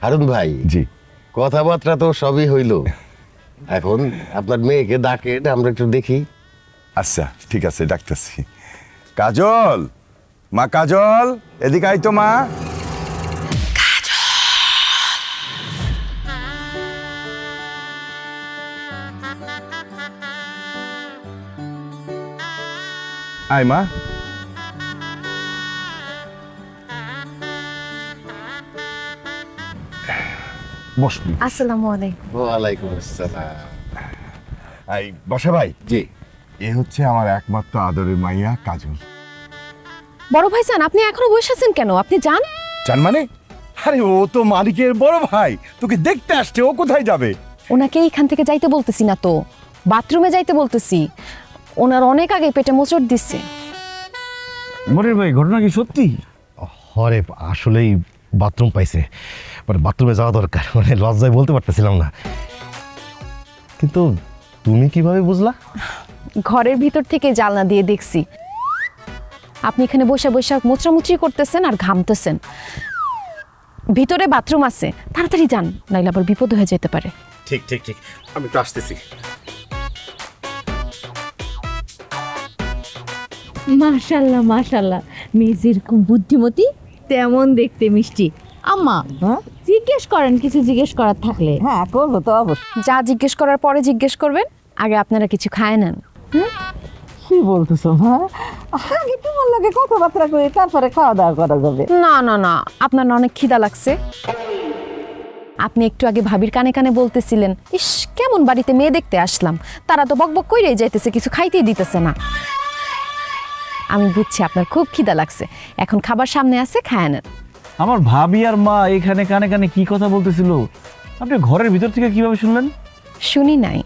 হারুন ভাই, জি কথাবার্তা তো সবই হইল, এখন আপনার মেয়েকে ডাকে, আমরা একটু দেখি। আচ্ছা ঠিক আছে, ডাকতেছি। কাজল, মা কাজল, এদিকে আই তো মা। আয় মা। বসবি। আসসালামু আলাইকুম। ওয়ালাইকুম আসসালাম। আই বসে ভাই। জি। এ হচ্ছে আমার একমাত্র আদরের মাইয়া কাজল। বড় ভাইজান, আপনি এখনো বসে আছেন কেন? আপনি যান। জান মানে? আরে ও তো মালিকের বড় ভাই, তোকে দেখতে আসছে, ও কোথায় যাবে? ওনাকে এইখান থেকে যাইতে বলতেছি না তো, বাথরুমে যাইতে বলতেছি। ওনার অনেক আগে পেটে মোচড় দিচ্ছে। মনির ভাই, ঘটনা কি সত্যি? হরে আসলেই বাথরুম পাইছে, মানে বাথরুমে যাওয়া দরকার, মানে লজ্জায় বলতে পারতেছিলাম না। কিন্তু তুমি কিভাবে বুঝলা? ঘরের ভিতর থেকে জানলা দিয়ে দেখছি আপনি এখানে বসে বসে মোচড়ামুচড়ি করতেছেন আর ঘামতেছেন। ভিতরে বাথরুম আছে, তাড়াতাড়ি যান, নাইলে আবার বিপদ হয়ে যেতে পারে। ঠিক ঠিক ঠিক, আমি তো আসতেছি। মাশাল্লাহ মাশাল্লাহ, মেয়ে যেরকম বুদ্ধিমতী তেমন দেখতে মিষ্টি। আম্মা, জিজ্ঞেস করেন, কিছু জিজ্ঞেস করার থাকলে। হ্যাঁ করবো তো অবশ্যই। যা জিজ্ঞেস করার পরে জিজ্ঞেস করবেন, আগে আপনারা কিছু খায় নেন। কি বলতেছো মা? আগে তোমার লাগে কথাবার্তা করে তারপরে খাওয়া দাওয়া করা যাবে। না না না, আপনার না অনেক খিদা লাগছে। আপনি একটু আগে ভাবির কানে কানে বলতেছিলেন, ইস কেমন বাড়িতে মেয়ে দেখতে আসলাম, তারা তো বকবক কইরেই যাইতেছে, কিছু খাইতেই দিতেছে না। আমি বুঝছি আপনার খুব খিদা লাগছে, এখন খাবার সামনে আছে, খায় নেন। আমার ভাবি আর মা এখানে কানে কানে কি কথা বলতেছিল, আপনি ঘরের ভিতর থেকে কিভাবে শুনলেন? শুনি নাই।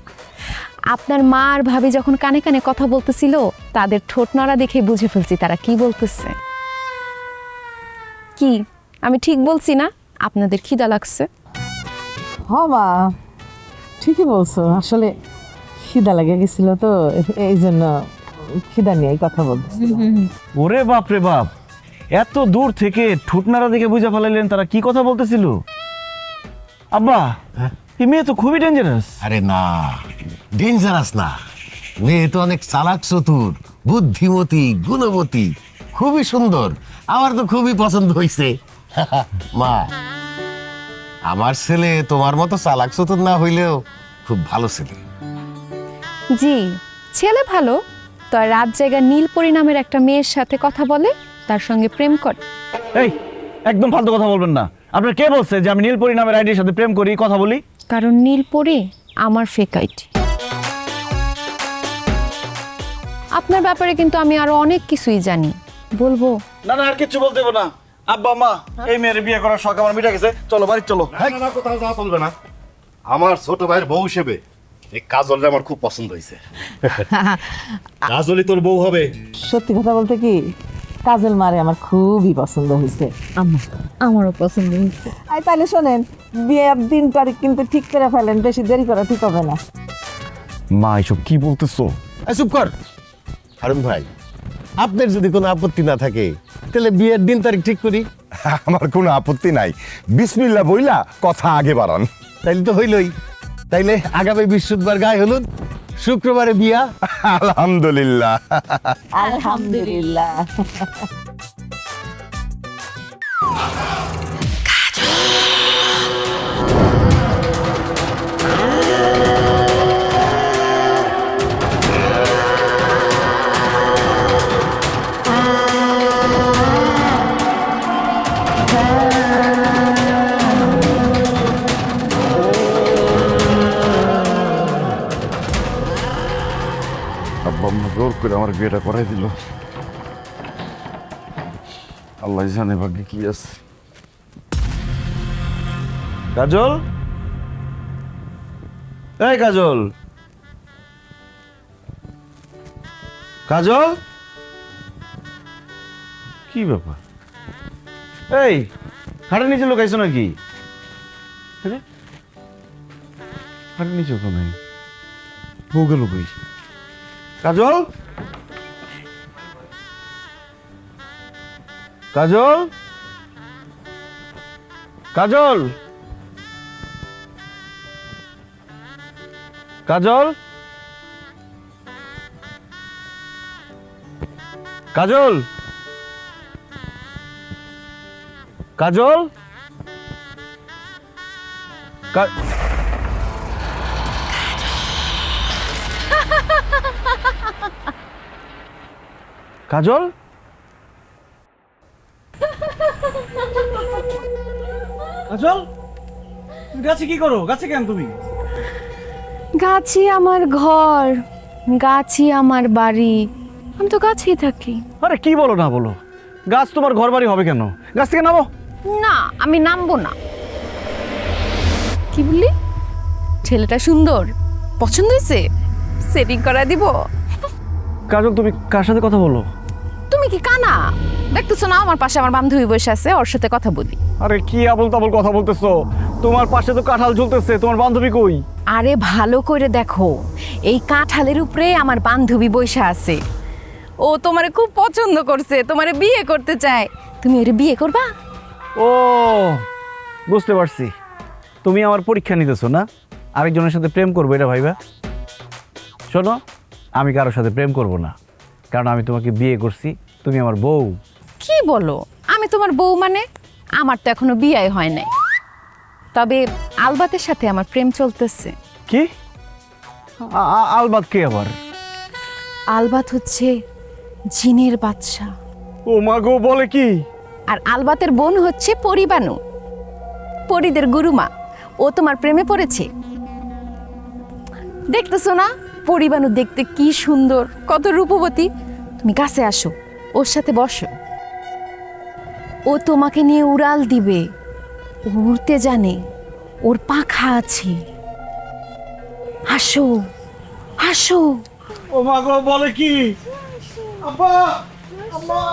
আপনার মা আর ভাবি যখন কানে কানে কথা বলতেছিল, তাদের ঠোঁট নড়া দেখে বুঝে ফেলছি তারা কি বলতেছে। কি আমি ঠিক বলছি না? আপনাদের খিদা লাগছে। হ মা, ঠিকই বলছো, আসলে খিদা লেগে গেছিল তো, এই জন্য খিদা নিয়ে কথা বলতেছি। ওরে বাপ রে বাপ, এত দূর থেকে ঠুটনারা দেখে বুঝে ফেলাইলেন তারা কি কথা বলতেছিল। আব্বা, এই মেয়ে তো খুবই ডেঞ্জারাস। আরে না, ডেঞ্জারাস না, মেয়ে তো অনেক চালাক, চতুর, বুদ্ধিমতী, গুণবতী, খুবই সুন্দর। আমার তো খুবই পছন্দ হয়েছে। মা, আমার ছেলে তোমার মতো চালাক চতুর না হইলেও খুব ভালো ছেলে। জি, ছেলে ভালো, তো আর রাত জায়গা নীলপরি নামের একটা মেয়ের সাথে কথা বলে, তার সঙ্গে প্রেম করে। এই একদম ফালতু কথা বলবেন না। আপনার কে বলছে যে আমি নীলপরি নামের আইডির সাথে প্রেম করি, কথা বলি? কারণ নীলপরি আমার ফেক আইডি। আপনার ব্যাপারে কিন্তু আমি আরো অনেক কিছুই জানি, বলবো। না না, আর কিছু বলতে হবে না। আব্বা মা, এই মেয়ের বিয়ে করার শখ আমার মিটে গেছে, চলো বাড়ি চলো। না কোথাও যাওয়া চলবে না। আমার ছোট ভাইয়ের বউ হিসেবে এই কাজলটা আমার খুব পছন্দ হয়েছে। কাজলই তোর বউ হবে। সত্যি কথা বলতে কি, কাজল মারে আমার খুবই পছন্দ হয়েছে। আম্মা, আমারও পছন্দ হয়েছে। আই তাহলে শোনেন, বিয়ের দিন তারিখ কিন্তু ঠিক করে ফেলেন, বেশি দেরি করা ঠিক হবে না। মা এসব কি বলতেছো? এই চুপ কর। হারুন ভাই, আপনার যদি কোনো আপত্তি না থাকে তাহলে বিয়ের দিন তারিখ ঠিক করি। আমার কোনো আপত্তি নাই, বিসমিল্লাহ বইলা কথা আগে বাড়ান। তাইলে তো হইলই। তাইলে আগামী বৃহস্পতিবার গায়ে হলুদ, শুক্রবারে বিয়া। আলহামদুলিল্লাহ। আলহামদুলিল্লাহ। আব্বা আম্মা জোর করে আমার বিয়েটা করাই দিল। আল্লাহ জানে ভাগ্যে কি আছে। কাজল, এই কাজল, কাজল, কি ব্যাপার? এই খাটের নিচে লুকাইছো নাকি? খাটের নিচে তো নাই, বউ গেল কই? কাজল, কাজল, কাজল, কাজল, কাজল, কাজল, কাজল, কাজল, তুমি গাছে কি করো? গাছে কেন তুমি? গাছই আমার ঘর, গাছই আমার বাড়ি, আমি তো গাছেই থাকি। আরে কি বলো না বলো, গাছ তোমার ঘর বাড়ি হবে কেন? গাছ থেকে নামো। না, আমি নামবো না। কি বললি? ছেলেটা সুন্দর, পছন্দ হয়েছে, সেটিং করা দিব। কাজল, তুমি কার সাথে কথা বলো? তুমি কি কানা? দেখতেছো না আমার পাশে আমার বান্ধবী বসে আছে, ওর সাথে কথা বলি। আরে কি আবল তাবল কথা বলতেছো? তোমার পাশে তো কাঁঠাল ঝুলতেছে, তোমার বান্ধবী কই? আরে ভালো করে দেখো, এই কাঁঠালের উপরে আমার বান্ধবী বসে আছে। ও তোমারে খুব পছন্দ করছে, তোমারে বিয়ে করতে চায়। তুমি ওরে বিয়ে করবা? ও, বুঝতে পারছি, তুমি আমার পরীক্ষা নিতেছো না, আরেকজনের সাথে প্রেম করবো এটা ভাইবা। শোনো, আমি কারোর সাথে প্রেম করব না, কারণ আমি তোমাকে বিয়ে করছি, তুমি আমার বউ। কি বলো? আমি তোমার বউ মানে? আমার তো এখনো বিয়ে হয় নাই, তবে আলবাতের সাথে আমার প্রেম চলতেছে। কি? আলবাত কে আবার? আলবাত হচ্ছে জিনের বাদশা, ও মা গো, বলে কি? আর আলবাতের বোন হচ্ছে পরিবানু, পরিদের গুরুমা। ও তোমার প্রেমে পড়েছে। দেখতেছো না পরিবানু দেখতে কি সুন্দর, কত রূপবতী। তুমি কাছে আসো, ওর সাথে বসো, ও তোমাকে নিয়ে উড়াল দিবে। ও উড়তে জানে, ওর পাখা আছে। আসো, আসো। ও মা গো, বলে কি? আব্বা, আম্মা।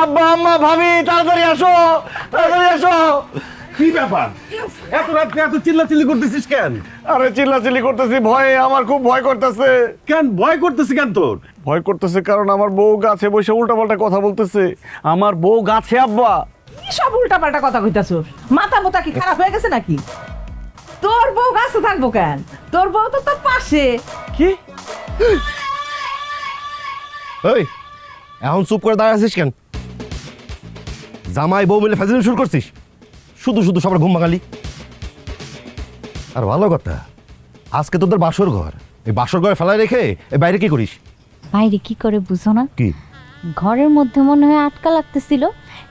আব্বা, আম্মা, ভাবি, তাড়াতাড়ি আসো, তাড়াতাড়ি আসো। কি ব্যাপার? এত রাত্রে এত চিল্লাচিল্লি করতেছিস কেন? আরে চিল্লাচিল্লি করতেছি ভয়ে, আমার খুব ভয় করতেছে। কেন ভয় করতেছিস কেন তোর? ভয় করতেছে কারণ আমার বউ গাছে বসে উল্টাপাল্টা কথা বলতেছে। আমার বউ গাছে আব্বা। কি সব উল্টাপাল্টা কথা কইতাছো? মাথা মোতা কি খারাপ হয়ে গেছে নাকি? তোর বউ গাছে থাকবো কেন? তোর বউ তো তোর পাশে। কি? এই, এখন চুপ করে দাঁড়িয়ে আছিস কেন? জামাই বউ মিলে ফাজিল শুরু করছিস, শুধু শুধু সবার ঘুম ভাঙালি। আর ভালো কথা, আজকে তোদের বাসর ঘর, এই বাসর ঘরে ফেলায় রেখে এই বাইরে কি করিস? বাইরে কি করে বুঝো না? কি? ঘরের মধ্যে মনে হয় আটকা লাগতেছিল,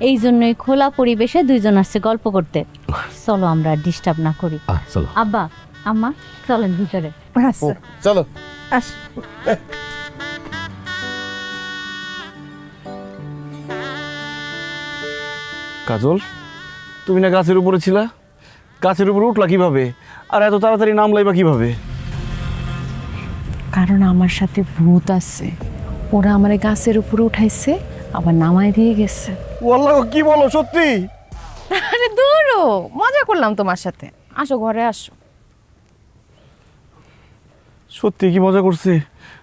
এই জন্যই খোলা পরিবেশে দুইজন আসছে গল্প করতে। চলো আমরা ডিস্টার্ব না করি। চলো। আব্বা, আম্মা, চলেন ভিতরে। আচ্ছা, চলো। আস। কাজল, তুমি না গাছের উপরে ছিলা? গাছের উপরে উঠলা কিভাবে? আর এত তাড়াতাড়ি নামলাই বা কিভাবে? কারণ আমার সাথে ভূত আছে, ওরা আমার গাছের উপরে উঠাইছে, আবার নামায় দিয়ে গেছে। ওয়াল্লাহ, কি বলো সত্যি? আরে দূরও, মজা করলাম তোমার সাথে। আসো ঘরে আসো। সত্যি কি মজা করছে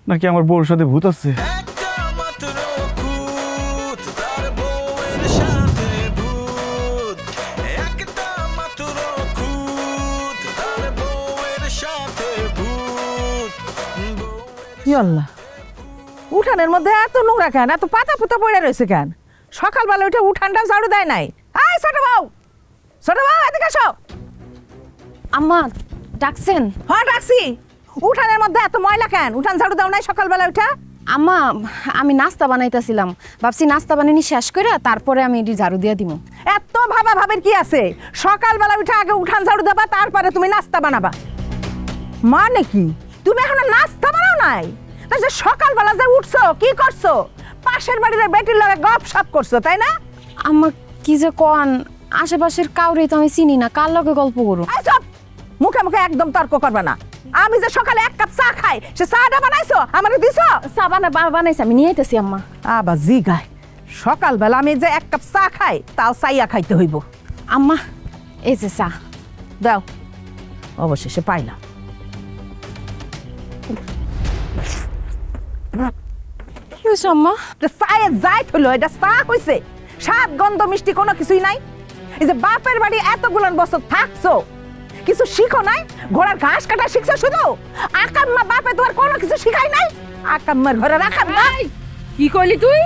নাকি আমার বউর সাথে ভূত আছে? কি আল্লাহ, উঠানের মধ্যে এত নোংরা কেন? এত পাতা পুতা পড়ে রয়েছে কেন? সকালবেলা উঠে উঠানটা ঝাড়ু দেয় নাই? আয় ছোট বউ, ছোট বউ এদিকে আসো। আম্মা ডাকছেন? হ্যাঁ ডাকছি। উঠানের মধ্যে এত ময়লা কেন? উঠান ঝাড়ু দাও নাই সকালবেলা উঠা? আম্মা, আমি নাস্তা বানাইতেছিলাম, ভাবছি নাস্তা বানানি শেষ করে তারপরে আমি এটি ঝাড়ু দিয়ে দিব। এত ভাবা ভাবের কি আছে? সকালবেলা উঠে আগে উঠান ঝাড়ু দেবা, তারপরে তুমি নাস্তা বানাবা। মানে কি তুমি এখনো নাস্তা বানাও নাই? তাই যে সকালবেলা যে উঠছো কি করছো? পাশের বাড়ির বেটির লগে গপ সপ করছো, তাই না? আম্মা কি যে কন, আশেপাশের কাউরে তো আমি চিনি না, কার লগে গল্প করো? এই চুপ! মুখে মুখে একদম তর্ক করবে না। আমি যে সকালে এক কাপ চা খাই, সে চাটা বানাইছো আমারে দিছো? চা বানাইছে, আমি নিয়ে আইতেছি আম্মা। আবার জি গায়, সকালবেলা আমি যে এক কাপ চা খাই তাও চাইয়া খাইতে হইব। আম্মা এই যে চা দাও। অবশেষে পাইলাম। কি হয়েছে আম্মা? চায়ে যাই হলো, এটা চা হইছে? স্বাদ গন্ধ মিষ্টি কোনো কিছুই নাই। এই যে বাপের বাড়ি এতগুলান বছর থাকছো, কিছু শিখো নাই? ঘোড়ার ঘাস কাটা শিখছো শুধু? আকাম্মা বাপে তোমার কোনো কিছু শিখাই নাই? আকাম্মার ঘরে রাখাম না। কি কইলি তুই?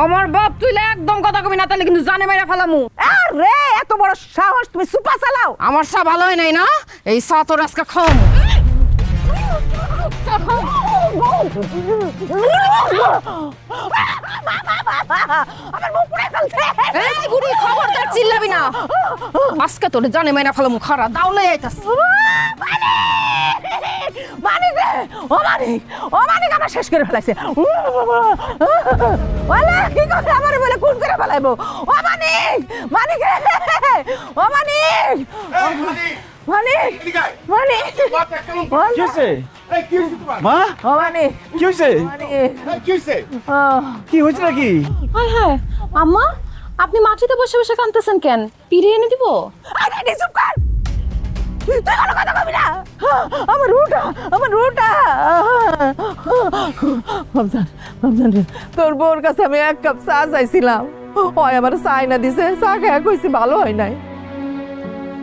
আমার বাপ তুই একদম কথা কবি না, তাহলে কিন্তু জানে মাইরা ফেলামু। আরে এত বড় সাহস, তুমি সুপা চালাও? আমার চা ভালো হয় নাই না, এই চা তোর আজকে খাও। আমার মুখ পুড়ে ফেলছে। এই বুড়ি, খবরদার চিল্লাবি না, আজকে তোর জানে মাইরা ফেলামু। খারা দাউলে আইতাস। মানিক রে, ও মানিক, ও মানিক আমার শেষ করে ফেলাইছে। ওলা কি করে আমারে বলে খুন করে ফেলাইবো? ও মানিক, মানিক রে, ও মানিক, মানিক, মানিক, কি হয়েছে মা? ও মানিক, কি হয়েছে? মানিক, কি হয়েছে নাকি? হায় হায়, আম্মা আপনি মাটিতে বসে বসে কাঁদতেছেন কেন? পিড়ে এনে দিব? আরে চুপ কর, তুই কোনো কথা কবি না। আমার রুটা, আমার রুটা। রমজান, রমজান রে, তোর বউর কাছে আমি এক কাপ চা চাইছিলাম, হয় আমার চাই না দিছে, চা খায় কইছি ভালো হয় নাই।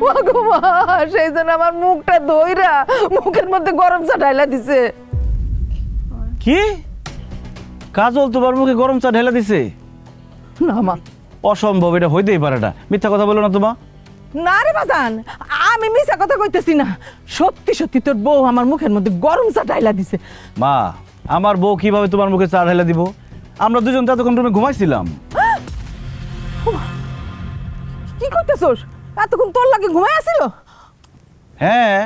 ও গো মা, সেই জন্য আমার মুখটা ধইরা মুখের মধ্যে গরম চা ঢাইলা দিছে। কি কাজল তোমার মুখে গরম চা ঢেলা দিছে? না মা, অসম্ভব, এটা হইতেই পারে না। মিথ্যা কথা বলো না তোমা। না রে বাজান, আমি মিছা কথা কইতেছি না, সত্যি সত্যি তোর বউ আমার মুখের মধ্যে গরম চা ঢাইলা দিছে। মা, আমার বউ কিভাবে তোমার মুখে চা ঢেলা দিব? আমরা দুজন তো এতক্ষণ রুমে ঘুমাইছিলাম। কি করতেছোস? এতক্ষণ তোর লাগে ঘুমাই আসিল? হ্যাঁ,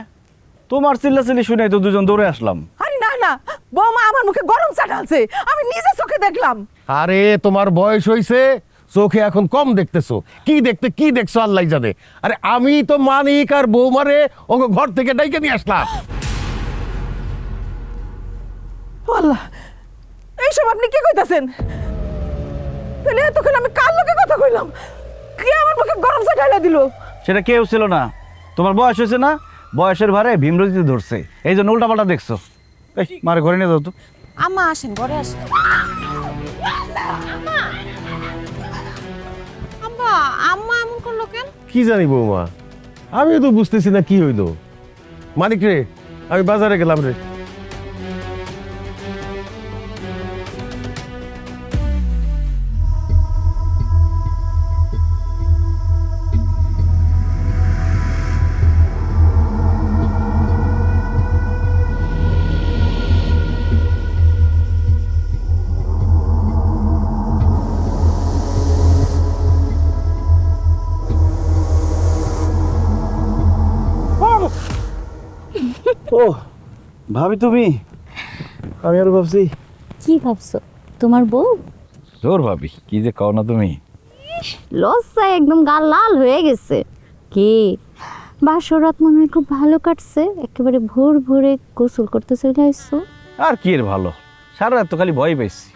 তোমার চিল্লাচিল্লি শুনে তো দুজন দৌড়ে আসলাম। আরে না না, বৌমা আমার মুখে গরম চা ঢালছে, আমি নিজে চোখে দেখলাম। আরে তোমার বয়স হইছে, চোখে এখন কম দেখতেছো। কি দেখতে কি দেখছো আল্লাহ জানে। আরে আমি তো মানিক আর বৌমারে ওকে ঘর থেকে ডাইকে নিয়ে আসলাম। আল্লাহ, এইসব আপনি কি কইতাছেন? তাহলে এতক্ষণ আমি কার লোকে কথা কইলাম? কে আমার মুখে গরম চা ঢাইলা দিল? সেটা কেউ ছিল না, তোমার বয়স হয়েছে না, বয়সের ভারে ভীমরতিতে ধরছে, এই জন্য উল্টাপাল্টা দেখছো। এই মারে ঘরে নিয়ে যাও তো। আম্মা আসেন, ঘরে আসেন। আম্মা, আম্মা এমন করলো কেন? কি জানি বৌমা, আমি তো বুঝতেছি না কি হইলো। মানিক রে, আমি বাজারে গেলাম রে। ও ভাবি তুমি, আমি আরো ভাবছি। কি ভাবছো? তোমার বউ? জোর ভাবি, কি যে কও না তুমি। লজ্জায় একদম গাল লাল হয়ে গেছে। কি বাসরাত মনে হয় খুব ভালো কাটছে, একেবারে ভোর ভোরে গোসল করতে চলে আসছো। আর কি এর ভালো, সারা রাত তো খালি ভয় পাইছি।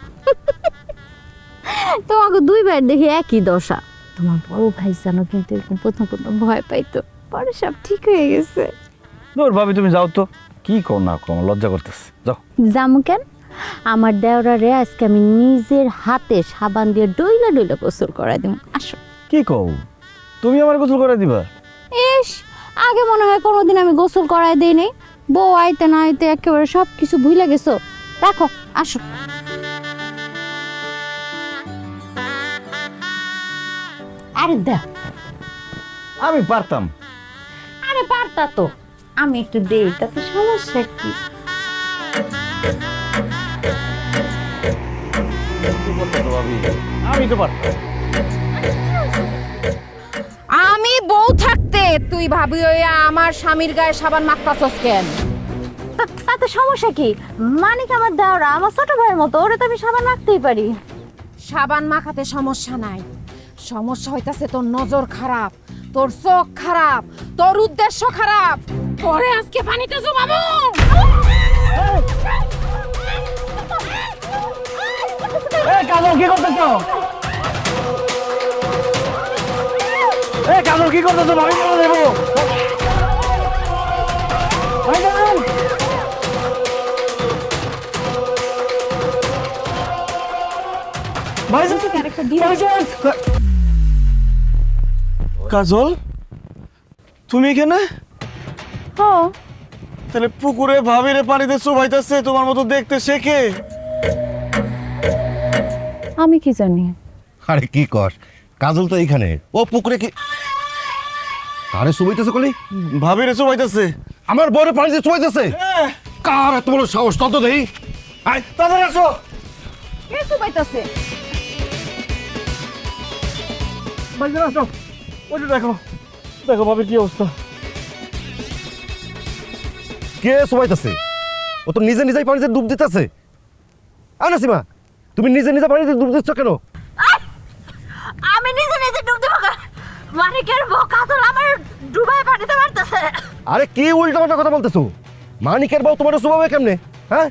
তোমাকে দুইবার দেখি একই দশা। তোমার বড় ভাই জানো কিন্তু এরকম প্রথম প্রথম ভয় পাইতো, পরে সব ঠিক হয়ে গেছে। জোর ভাবি তুমি যাও তো, কি কও না কও, লজ্জা করতেছে, যাও। জামু কেন? আমার দেওরা রে আজকে আমি নিজের হাতে সাবান দিয়ে ডইলা ডইলা গোসল করাই দিব। আসো। কি কও, তুমি আমার গোসল করে দিবা? ইস, আগে মনে হয় কোনোদিন আমি গোসল করাই দিই নাই। বউ আইতে না আইতে একেবারে সব কিছু ভুলে গেছো। রাখো, আসো। আরে দা, আমি পারতাম। আরে পারতা তো, আমি একটু দেই, তাতে সমস্যা কি? আমি তো পারতাম। আমি বউ থাকতে তুই ভাবি ওই আমার স্বামীর গায়ে সাবান মাখতাছস কেন? তাতে সমস্যা কি? মানে কি আমার দেওরা আমার ছোট ভাইয়ের মতো, ওরে তো আমি সাবান মাখতেই পারি। সাবান মাখাতে সমস্যা নাই, সমস্যা হইতাছে তোর নজর খারাপ, তোর চোখ খারাপ, তোর উদ্দেশ্য খারাপ। পরে আজকে পানিতে জমাবো। এই কাজল কি করতেছো? এই কাজল কি করতেছো? ভাবি বলে দেবো। কাজল তুমি এখানে? ও তাহলে পুকুরে ভাবিরে পানিতে চুবাইতেছে তোমার মতো দেখতে শেখে? আমি কি জানি? আরে কি কর, কাজল তো এইখানে, ও পুকুরে কি কারে চুবাইতেছে কলি? ভাবিরে চুবাইতেছে। আমার বউরে পানিতে চুবাইতেছে? কার এত বড় সাহস, তত দেই। আয় তাড়াতাড়ি আসো। কে চুবাইতাছে? বাইরে আসো, ওইটা দেখো, দেখো ভাবির কি অবস্থা। কে চুবাইতেছে? ও তো নিজে নিজেই পানিতে ডুব দিতেছে। নাসিমা, তুমি নিজে নিজে পানিতে ডুব দিচ্ছ কেন? আমি নিজে নিজে ডুব দেবো মানিকের বউ কাজল আমার ডুবায় পানিতে মারতেছে। আরে কি উল্টাপাল্টা কথা বলতেছো? মানিকের বউ তোমার চুবাবে কেমনে? হ্যাঁ,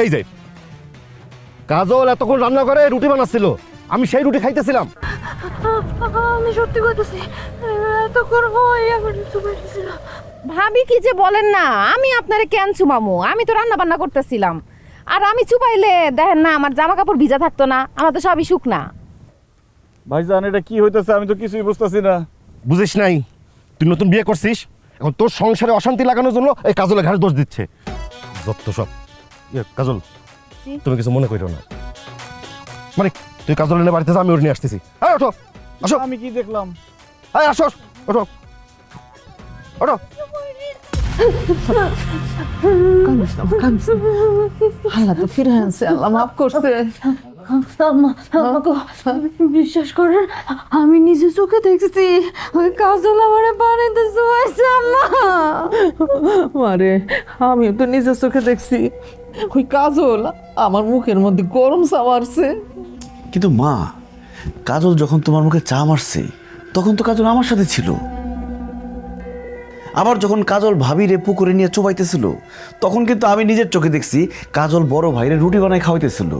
এই যে কাজল এতক্ষণ রান্না করে রুটি বানাচ্ছিল, আমি সেই রুটি খাইতেছিলাম। আমি সত্যি বলতেছি, তখন হয় আমার চুবাইছিল। ভাবি কি যে বলেন না, আমি আপনারে কেন চুমামু? আমি তো রান্না বান্না করতেছিলাম। আর আমি চুপাইলে দেখেন না আমার জামা কাপড় ভিজা থাকতো না, আমার তো সবই শুকনা। ভাইজান এটা কি হইতেছে আমি তো কিছুই বুঝতেছি না। বুঝিস নাই? তুই নতুন বিয়ে করছিস, এখন তোর সংসারে অশান্তি লাগানোর জন্য এই কাজলের ঘাড়ে দোষ দিচ্ছে। যত সব। কাজল, তুমি কিছু মনে করো না। মানে তুই কাজল এনে বাড়িতে যা, আমি ওর নিয়ে আসতেছি। হ্যাঁ, ওঠো, আসো। আমি কি দেখলাম? হ্যাঁ, আসো, ওঠো, ওঠো। আল্লাহ তো ফিরে আনছে, আল্লাহ মাফ করছে। বিশ্বাস করেন, আমি নিজে চোখে দেখছি ওই কাজল আমার পানিতে চুবাইছে। আম্মা মারে, আমিও তো নিজের চোখে দেখছি ওই কাজল আমার মুখের মধ্যে গরম চা মারছে। কিন্তু মা, কাজল যখন তোমার মুখে চা মারছে তখন তো কাজল আমার সাথে ছিল। আবার যখন কাজল ভাবিরে পুকুরে নিয়ে চুবাইতেছিল তখন কিন্তু আমি নিজের চোখে দেখছি কাজল বড় ভাইরে রুটি বানায় খাওয়াইতেছিল।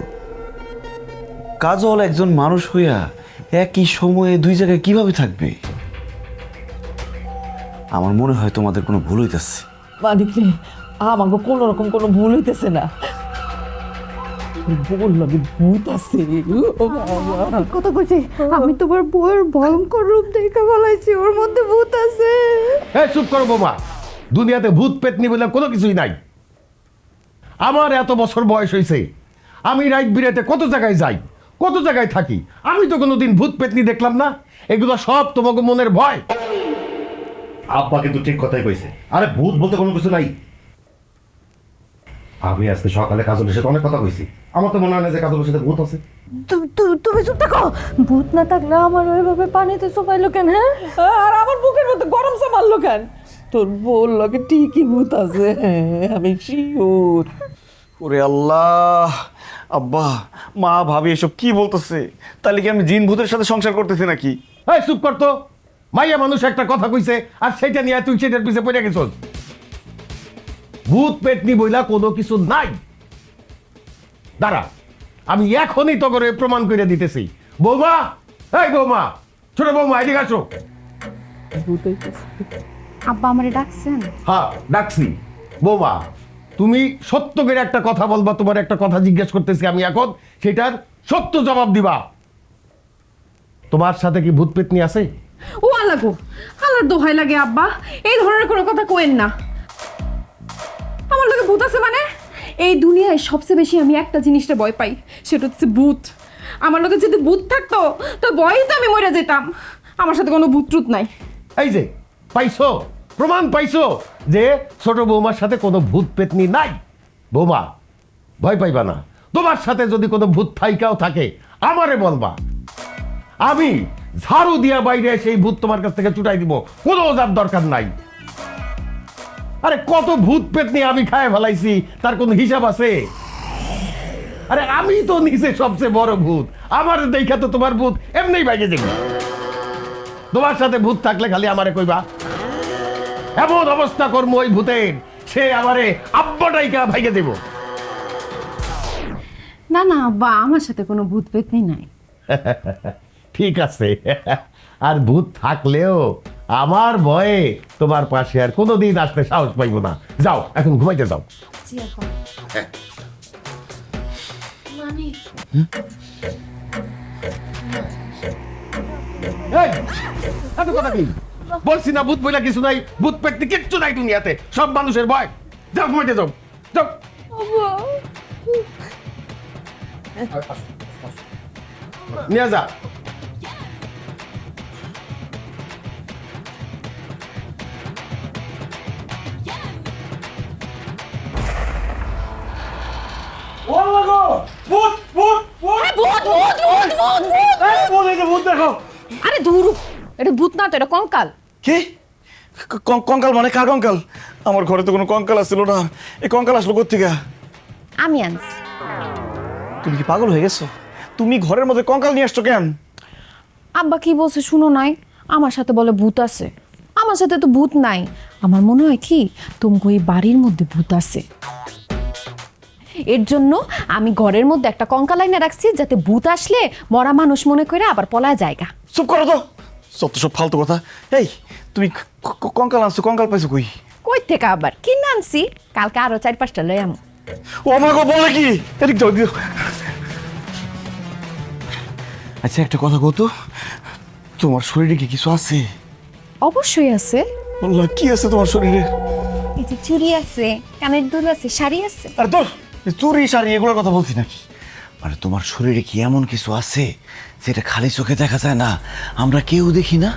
কাজল একজন মানুষ হইয়া একই সময়ে দুই জায়গায় কিভাবে থাকবে? আমার মনে হয় তোমাদের কোনো ভুল হইতেছে। মানিক রে, আমাকে কোনো রকম কোনো ভুল হইতেছে না। বল লাগে ভূত আছে। ও বাবা, কথা কইছি, আমি তোমার বউয়ের ভয়ঙ্কর রূপ দেখে বলাইছি, ওর মধ্যে ভূত আছে। এই চুপ করো বোমা, দুনিয়াতে ভূত পেতনি বলে কোনো কিছুই নাই। আমার এত বছর বয়স হয়েছে, আমি রাত বিরাতে কত জায়গায় যাই, কত জায়গায় থাকি, আমি তো কোনোদিন ভূত পেতনি দেখলাম না। এগুলো সব তোমাকে মনের ভয়। আব্বা কিন্তু ঠিক কথাই কইছে। আরে ভূত বলতে কোনো কিছু নাই। আমি আজকে সকালে কাজলের সাথে অনেক কথা কইছি, আমার তো মনে হয় না যে কাজলের সাথে ভূত আছে। তুমি চুপ থাকো, ভূত না থাকলে আমার ওইভাবে পানিতে চুবাইলো কেন? হ্যাঁ, আর আমার বুকের মধ্যে গরম চা মারলো কেন? তোর বল লাগে ঠিকই ভূত আছে, আমি শিওর। ওরে আল্লাহ, আব্বা মা ভাবি এসব কি বলতেছে? তাহলে কি আমি জিন ভূতের সাথে সংসার করতেছি নাকি? এই চুপ করতো, মাইয়া মানুষ একটা কথা কইছে আর সেটা নিয়ে তুই সেটার পিছে পড়ে গেছস। ভূত পেতনি বইলা কোনো কিছু নাই। দাঁড়া, আমি এখনই তো করে প্রমাণ করে দিতেছি। বৌমা, এই বৌমা, ছোট বৌমা, এদিকে আসো। আব্বা আমারে ডাকছেন? হ্যাঁ, ডাকছি। বৌমা, তুমি সত্য করে একটা কথা বলবা, তোমার একটা কথা জিজ্ঞেস করতেছি আমি এখন, সেটার সত্য জবাব দিবা। তোমার সাথে কি ভূত পেতনি আছে? ও আল্লাহ গো, আল্লাহর দোহাই লাগে আব্বা, এই ধরনের কোনো কথা কোয়েন না। আমার লোকে ভূত আছে মানে? এই দুনিয়ায় সবচেয়ে বেশি আমি একটা জিনিসটা ভয় পাই, সেটা হচ্ছে ভূত। আমার লোকে যদি ভূত থাকতো তো ভয়ই তো আমি মরে যেতাম। আমার সাথে কোনো ভূত ট্রুত নাই। এই যে পাইছো, প্রমাণ পাইছো যে ছোট বৌমার সাথে কোনো ভূত পেতনি নাই। বৌমা, ভয় পাইবা না। তোমার সাথে যদি কোনো ভূত থাইকাও থাকে আমারে বলবা, আমি ঝাড়ু দিয়া বাইরে সেই ভূত তোমার কাছ থেকে চুটাই দিব, কোনো ওজার দরকার নাই। আরে কত ভূত পেতনি আমি খায় ফেলাইছি, তার কোনো হিসাব আছে? আরে আমি তো নিজে সবচেয়ে বড় ভূত, আমার দেখা তো তোমার ভূত এমনিই বাইরে যাবে। তোমার সাথে ভূত থাকলে খালি আমারে কইবা, এমন অবস্থা করবো ওই ভূতের, সে আমারে আব্বাটাইকা ভাইগে দেব। না না আব্বা, আমার সাথে কোনো ভূত পেতনি নাই। ঠিক আছে, আর ভূত থাকলেও আমার ভয়ে তোমার পাশে আর কোনোদিন আসতে সাহস পাইব না। যাও এখন ঘুমাইতে যাও। এই, এত কথা কি? বলছি না ভূত বইলা কিছু নাই, ভূত পেটতে কিচ্ছু নাই দুনিয়াতে, সব মানুষের ভয়। যাও ঘুমাইতে যাও, যাও। নিয়ে যা। আরে ধুর, এটা ভূত না তো, এটা কঙ্কাল। কি কঙ্কাল মানে কার কঙ্কাল? আমার ঘরে তো কোনো কঙ্কাল আসছিল না, এই কঙ্কাল আসলো কোত্থেকে? আমি আনছি। তুমি কি পাগল হয়ে গেছো? তুমি ঘরের মধ্যে কঙ্কাল নিয়ে আসছো কেন? আব্বা কি বলছে শুনো নাই, আমার সাথে বলে ভূত আছে। আমার সাথে তো ভূত নাই, আমার মনে হয় কি তোমাকে এই বাড়ির মধ্যে ভূত আছে। এর জন্য আমি ঘরের মধ্যে একটা কঙ্কাল আইনা রাখছি, যাতে ভূত আসলে মরা মানুষ মনে করে আবার পলায় জায়গা। চুপ করো তো, সব তো সব ফালতু কথা। এই তুমি কঙ্কাল আনছো, কঙ্কাল পাইছো কই? কই থেকে আবার কিনে আনছি, কালকে আরো 4-5টা লই আম। ও আমার গো, বলে কি? এদিক দাও, দিও। আচ্ছা একটা কথা কও তো, তোমার শরীরে কি কিছু আছে? অবশ্যই আছে। আল্লাহ, কি আছে তোমার শরীরে? এই যে চুড়ি আছে, কানের দুল আছে, শাড়ি আছে। আর তোর চুরি শাড়ি এগুলোর কথা বলছি নাকি? মানে তোমার শরীরে কি এমন কিছু আছে যেটা খালি চোখে দেখা যায় না, আমরা কেউ দেখি না?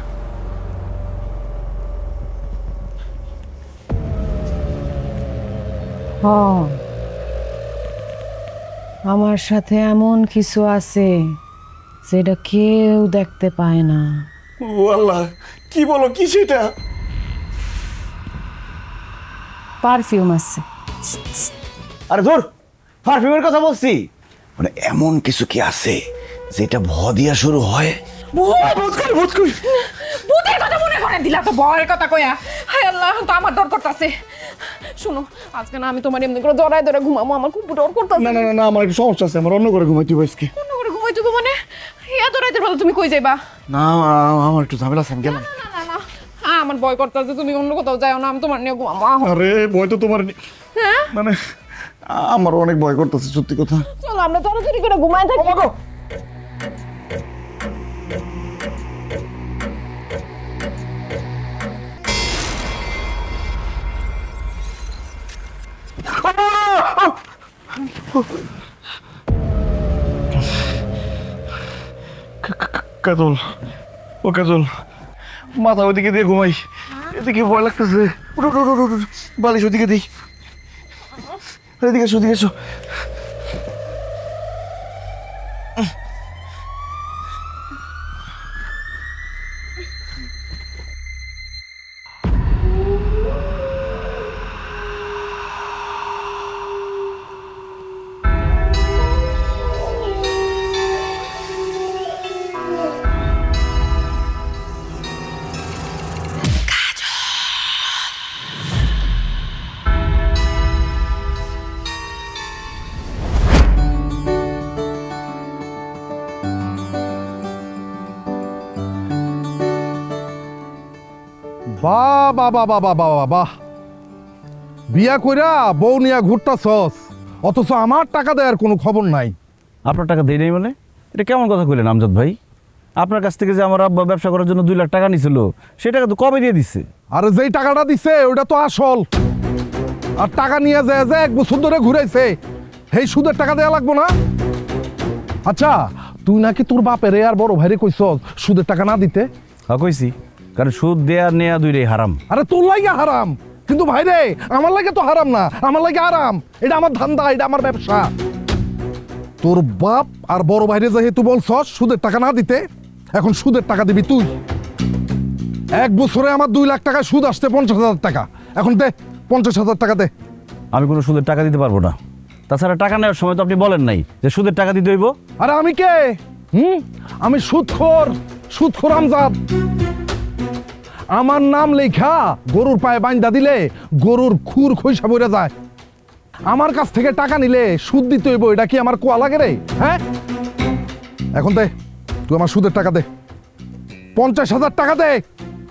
আমার সাথে এমন কিছু আছে যেটা কেউ দেখতে পায় না। ও আল্লাহ, কি বলো, কি সেটা? পারফিউম আছে। আরে ধর, পারফিউমের কথা বলছি। মানে এমন কিছু কি আছে যেটা ভ দিয়া শুরু হয়? ভূতের কথা মনে করে দিলা তো, ভয়ের কথা কইয়া। হায় আল্লাহ, তো আমার ডর করতেছে। শুনো, আজকে না আমি তোমার এমনি করে জড়ায় ধরে ঘুমাবো, আমার খুব ডর করতেছে। না না না না, আমার একটু সমস্যা আছে, আমার অন্য করে ঘুমাইতে হবে আজকে। অন্য করে ঘুমাই দেবো মানে? এত রাতের বেলা তুমি কই যাইবা? না, আমার একটু ঝামেলা আছে, আমি গেলাম। না না না, আমার ভয় করতেছে, তুমি অন্য কোথাও যাও না, আমি তোমার নিয়ে ঘুমাবো। আরে ভয় তো তোমার মানে আমার অনেক ভয় করতেছে, সত্যি কথা। চলো আমরা তাড়াতাড়ি করে ঘুমাই থাকি। কাজল, ও কাজল, মাথা ওইদিকে দিয়ে ঘুমাই, এদিকে ভয় লাগতেছে। উঠো উঠো উঠো উঠো, বালিশ ওইদিকে দিই। এদিকে এসো, এদিকে এসো। বাহ বাহ বাহ বাহ বাহ বাহ বাহ, বিয়া কইরা বউ নিয়া ঘুরতাছস, অথচ আমার টাকা দেওয়ার কোনো খবর নাই। আপনার টাকা দেই নাই মানে? এটা কেমন কথা কইলেন আমজাদ ভাই? আপনার কাছ থেকে যে আমার আব্বা ব্যবসা করার জন্য 2 লাখ টাকা নিছিল, সেই টাকা তো কবে দিয়ে দিচ্ছে? আরে যেই টাকাটা দিছে ওটা তো আসল, আর টাকা নিয়ে যায় যে 1 বছর ধরে ঘুরাইছে, সেই সুদের টাকা দেওয়া লাগবো না? আচ্ছা, তুই নাকি তোর বাপেরে আর বড় ভাইরে কইছস সুদের টাকা না দিতে? হ্যাঁ কইছি, কারণ সুদ দেয়া নেয়া দুইটাই হারাম। আরে তোর লাগে হারাম, কিন্তু ভাইরে আমার লাগে তো হারাম না, আমার লাগে আরাম। এটা আমার ধান্দা, এটা আমার ব্যবসা। তোর বাপ আর বড় ভাইরে যেহেতু বলছস সুদের টাকা না দিতে, এখন সুদের টাকা দিবি তুই। 1 বছরে আমার 2 লাখ টাকা সুদ আসছে 50,000 টাকা। এখন দে 50,000 টাকা দে। আমি কোনো সুদের টাকা দিতে পারবো না। তাছাড়া টাকা নেওয়ার সময় তো আপনি বলেন নাই যে সুদের টাকা দিতে হইব। আরে আমি কে? আমি সুদখোর আমজাদ। আমার নাম লেখা গরুর পায়ে বাইন্দা দিলে গরুর খুর খইসা বইরা যায়। আমার কাছ থেকে টাকা নিলে সুদ দিতে হইব, এটা কি আমার কোয়া লাগে রে? হ্যাঁ, এখন দে, তুই আমার সুদের টাকা দে। 50,000 টাকা দে,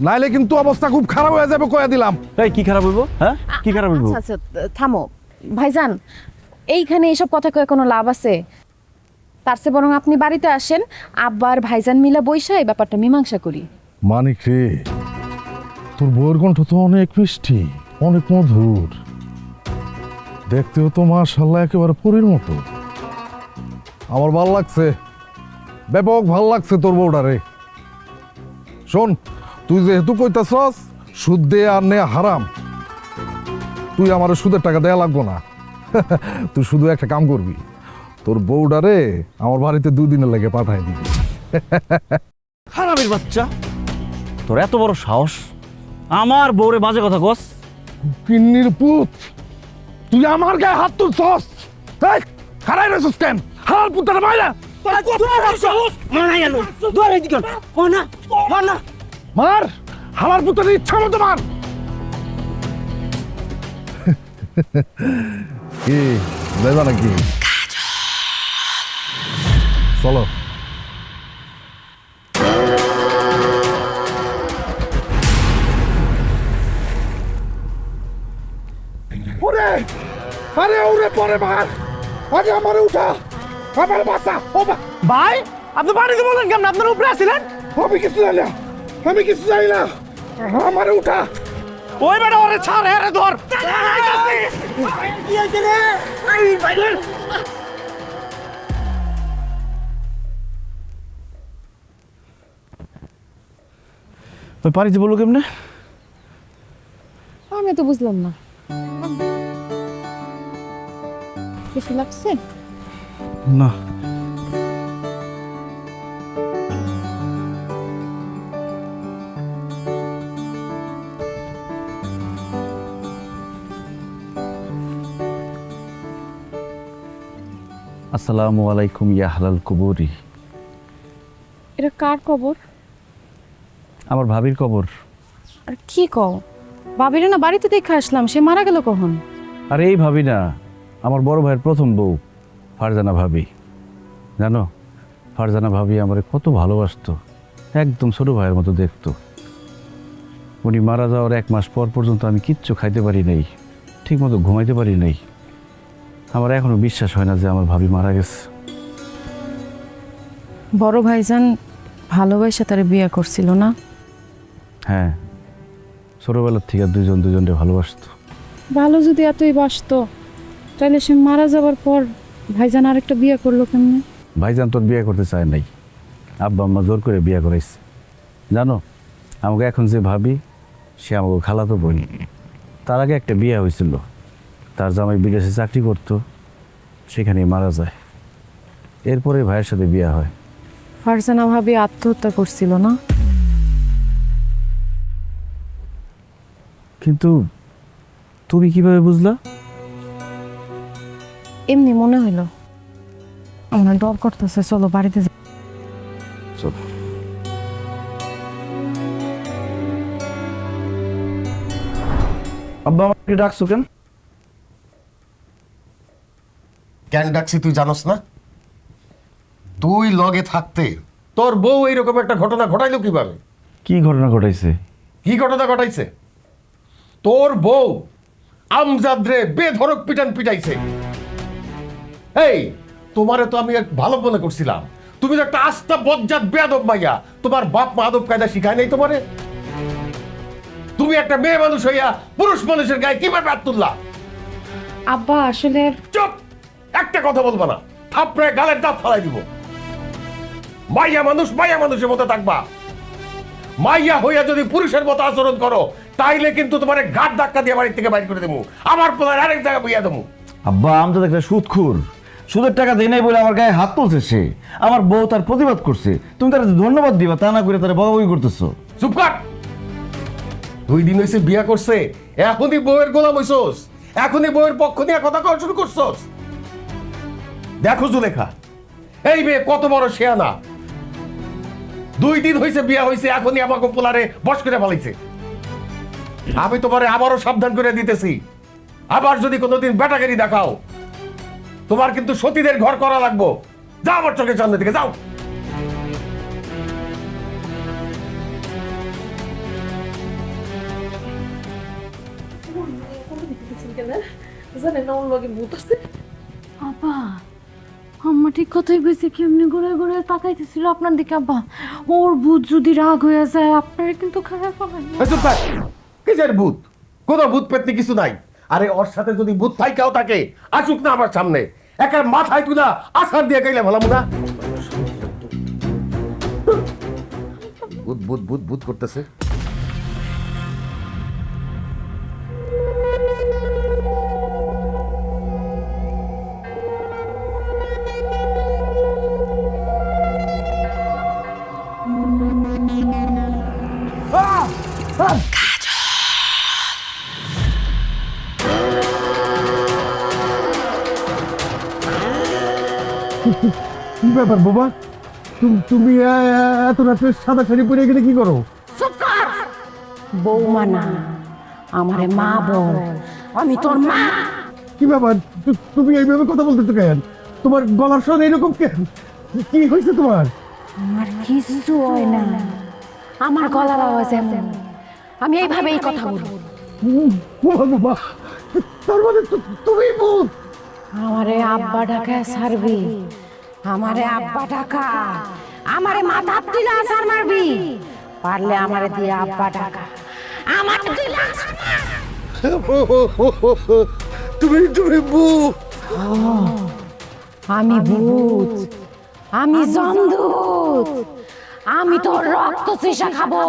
নাইলে কিন্তু অবস্থা খুব খারাপ হয়ে যাবে, কয়া দিলাম। এই কি খারাপ হইব? হ্যাঁ, কি খারাপ হইব? আচ্ছা আচ্ছা, থামো ভাইজান, এইখানে এইসব কথা কয়ে কোনো লাভ আছে? তার চেয়ে বরং আপনি বাড়িতে আসেন, আব্বার ভাইজান মিলা বইসা এই ব্যাপারটা মীমাংসা করি। মানিক রে, তোর বউয়ের কণ্ঠ তো অনেক মিষ্টি, অনেক মধুর, দেখতেও তো মাশাআল্লাহ একেবারে পরীর মতো। আমার ভাল লাগছে, ব্যাপক ভাল লাগছে তোর বউটা রে। শোন, তুই যেহেতু কইতাছস সুদ দে আর নে হারাম, তুই আমার সুদের টাকা দেয়া লাগবো না। তুই শুধু একটা কাম করবি, তোর বউটা রে আমার বাড়িতে 2 দিনের লেগে পাঠাই দিবি। হারামির বাচ্চা, তোর এত বড় সাহস আমার বউরে বাজে কথা কস? পিন্নির পুত, তুই আমার গায়ে হাত তুলছস? এই খারাই রেছিস কেন? হালাল পুত্রের মাইরা মার, হালাল পুত্রের ইচ্ছা মতো মার। কি যাইবা নাকি? চলো। ওরে, আরে ওরে পরে মার, আগে আমারে উঠা, আমার বাসা। ও ভাই, আপনি বাড়িতে বলেন কেমন? আপনার উপরে আসছিলেন? আমি কিছু জানি না, আমি কিছু জানি না, আমারে উঠা। ওই বেটা ওরে ছাড়, আরে ধর। ওই বাড়িতে বললো কেমনে? আমি তো বুঝলাম না, কিছু লাগছে? না, আসসালামু আলাইকুম ইয়া হালাল কুবুরি। এটা কার কবর? আমার ভাবির কবর। আর কি কও, ভাবিরে না বাড়িতে দেখে আসলাম, সে মারা গেল কখন? আর এই ভাবি না, আমার বড় ভাইয়ের প্রথম বউ ফারজানা ভাবি। জানো, ফারজানা ভাবি আমারে কত ভালোবাসতো, একদম ছোট ভাইয়ের মতো দেখতো। উনি মারা যাওয়ার 1 মাস পর পর্যন্ত আমি কিচ্ছু খাইতে পারি নাই, ঠিক মতো ঘুমাইতে পারি নাই। আমার এখনো বিশ্বাস হয় না যে আমার ভাবি মারা গেছে। বড় ভাইজান ভালোবাসা তারে বিয়ে করছিল না? হ্যাঁ, ছোটবেলার থেকে দুজনকে ভালোবাসতো। ভালো যদি এতই বাসতো, তাহলে সে মারা যাবার পর ভাইজান আরেকটা বিয়ে করলো কেমনে? ভাইজান তোর বিয়ে করতে চায় নাই, আব্বা আম্মা জোর করে বিয়ে করাইছে। জানো, আমাকে এখন যে ভাবি, সে আমাকে খালাতো বোন। তার আগে একটা বিয়ে হয়েছিল, তার জামাই বিদেশে চাকরি করতো, সেখানেই মারা যায়। এরপরে ভাইয়ের সাথে বিয়ে হয়। ফারজানা ভাবি আত্মহত্যা করছিল না? কিন্তু তুমি কিভাবে বুঝলা? এমনি মনে হইলো। আমার ডর করতেছে, চলো বাড়িতে যাই। চলো। আব্বা আমাকে ডাকছো কেন? কেন ডাকছি তুই জানোস না? তুই লগে থাকতে তোর বউ এইরকম একটা ঘটনা ঘটাইলো কিভাবে? কি ঘটনা ঘটাইছে? কি ঘটনা ঘটাইছে? তোর বউ আমজাদরে বেধড়ক পিটাইছে। এই, তোমারে তো আমি এক ভালো মনে করছিলাম, তুমি তো একটা আস্তা বজ্জাত বেয়াদব মাইয়া। তোমার বাপ মা আদব কায়দা শিখায় নাই তোমারে? তুমি একটা মেয়ে মানুষ হইয়া পুরুষ মানুষের গায়ে কিভাবে হাত তুললা? আব্বা আসলে চুপ, একটা কথা বলবা না, থাপড়ে গালের দাঁত ফালাই দিব। মাইয়া মানুষের মতো থাকবা। মাইয়া হইয়া যদি পুরুষের মতো আচরণ করো, তাইলে কিন্তু তোমার ঘাট ধাক্কা দিয়ে বাড়ি থেকে বাইর করে দেবো, আমার পোলার আরেক জায়গায় বইয়া দেবো। আব্বা, আমি তো একটা সুদখোর, সুদের টাকা দেয় নাই বলে আমার গায়ে হাত তুলছে সে। আমার বউ তার প্রতিবাদ করছে, তুমি তার ধন্যবাদ দিবা, তা না করে তারা বকাবকি করতেছো। চুপ কর। 2 দিন হয়েছে বিয়া করছে, এখনই বউয়ের গোলাম হইছস, এখনই বউয়ের পক্ষ নিয়ে কথা কওয়া শুরু করছস। দেখো জুলেখা, এই মেয়ে কত বড় শেয়ানা। 2 দিন হয়েছে বিয়া হয়েছে, এখনই আমাকে পোলারে বশ করে ফেলাইছে। আমি তোমারে আবারও সাবধান করে দিতেছি, আবার যদি কোনোদিন বেটাগিরি দেখাও, তোমার কিন্তু সতীদের ঘর করা লাগবো। যাও আমার চোখের সামনে থেকে যাও। বাবা, আমার ঠিক কথাই কইছে, কেমনি ঘুরে ঘুরে তাকাইতেছিল আপনার দিকে আব্বা। ওর ভূত যদি রাগ হয়ে যায় আপনারা কিন্তু খারাপ হবেন। কিসের ভূত? কোনো ভূত পেতনি কিছু নাই। আরে ওর সাথে যদি ভূত থাইকাও থাকে আসুক না আমার সামনে, একার মাথায় তুলা আছাড় দিয়ে গাইলে ভালো না। ভূত ভূত ভূত ভূত করতেছে। কি ব্যাপার বাবা, তুমি এত রাত্রে সাদা শাড়ি পরে গেলে কি করো? বৌমা না, আমারে মা বল, আমি তোর মা। কি ব্যাপার, তুমি এইভাবে কথা বলতেছো কেন? তোমার গলার স্বর এরকম কেন? কি হয়েছে তোমার? আমার কিছু হয় না, আমার গলার আওয়াজ এমন, আমি এইভাবেই কথা বলি। বাবা, তার মানে তুমি ভূত? আমারে আব্বা ডাকা সারবি, আমারে আব্বা ডাকা, আমারে মাথা দিলা আসার মারবি, পারলে আমারে দিয়ে আব্বা ডাকা, আমার দিলা আসার মার। তুমি ভূত? আমি ভূত, আমি জমদূত, আমি তোর রক্ত চুষা খাবো,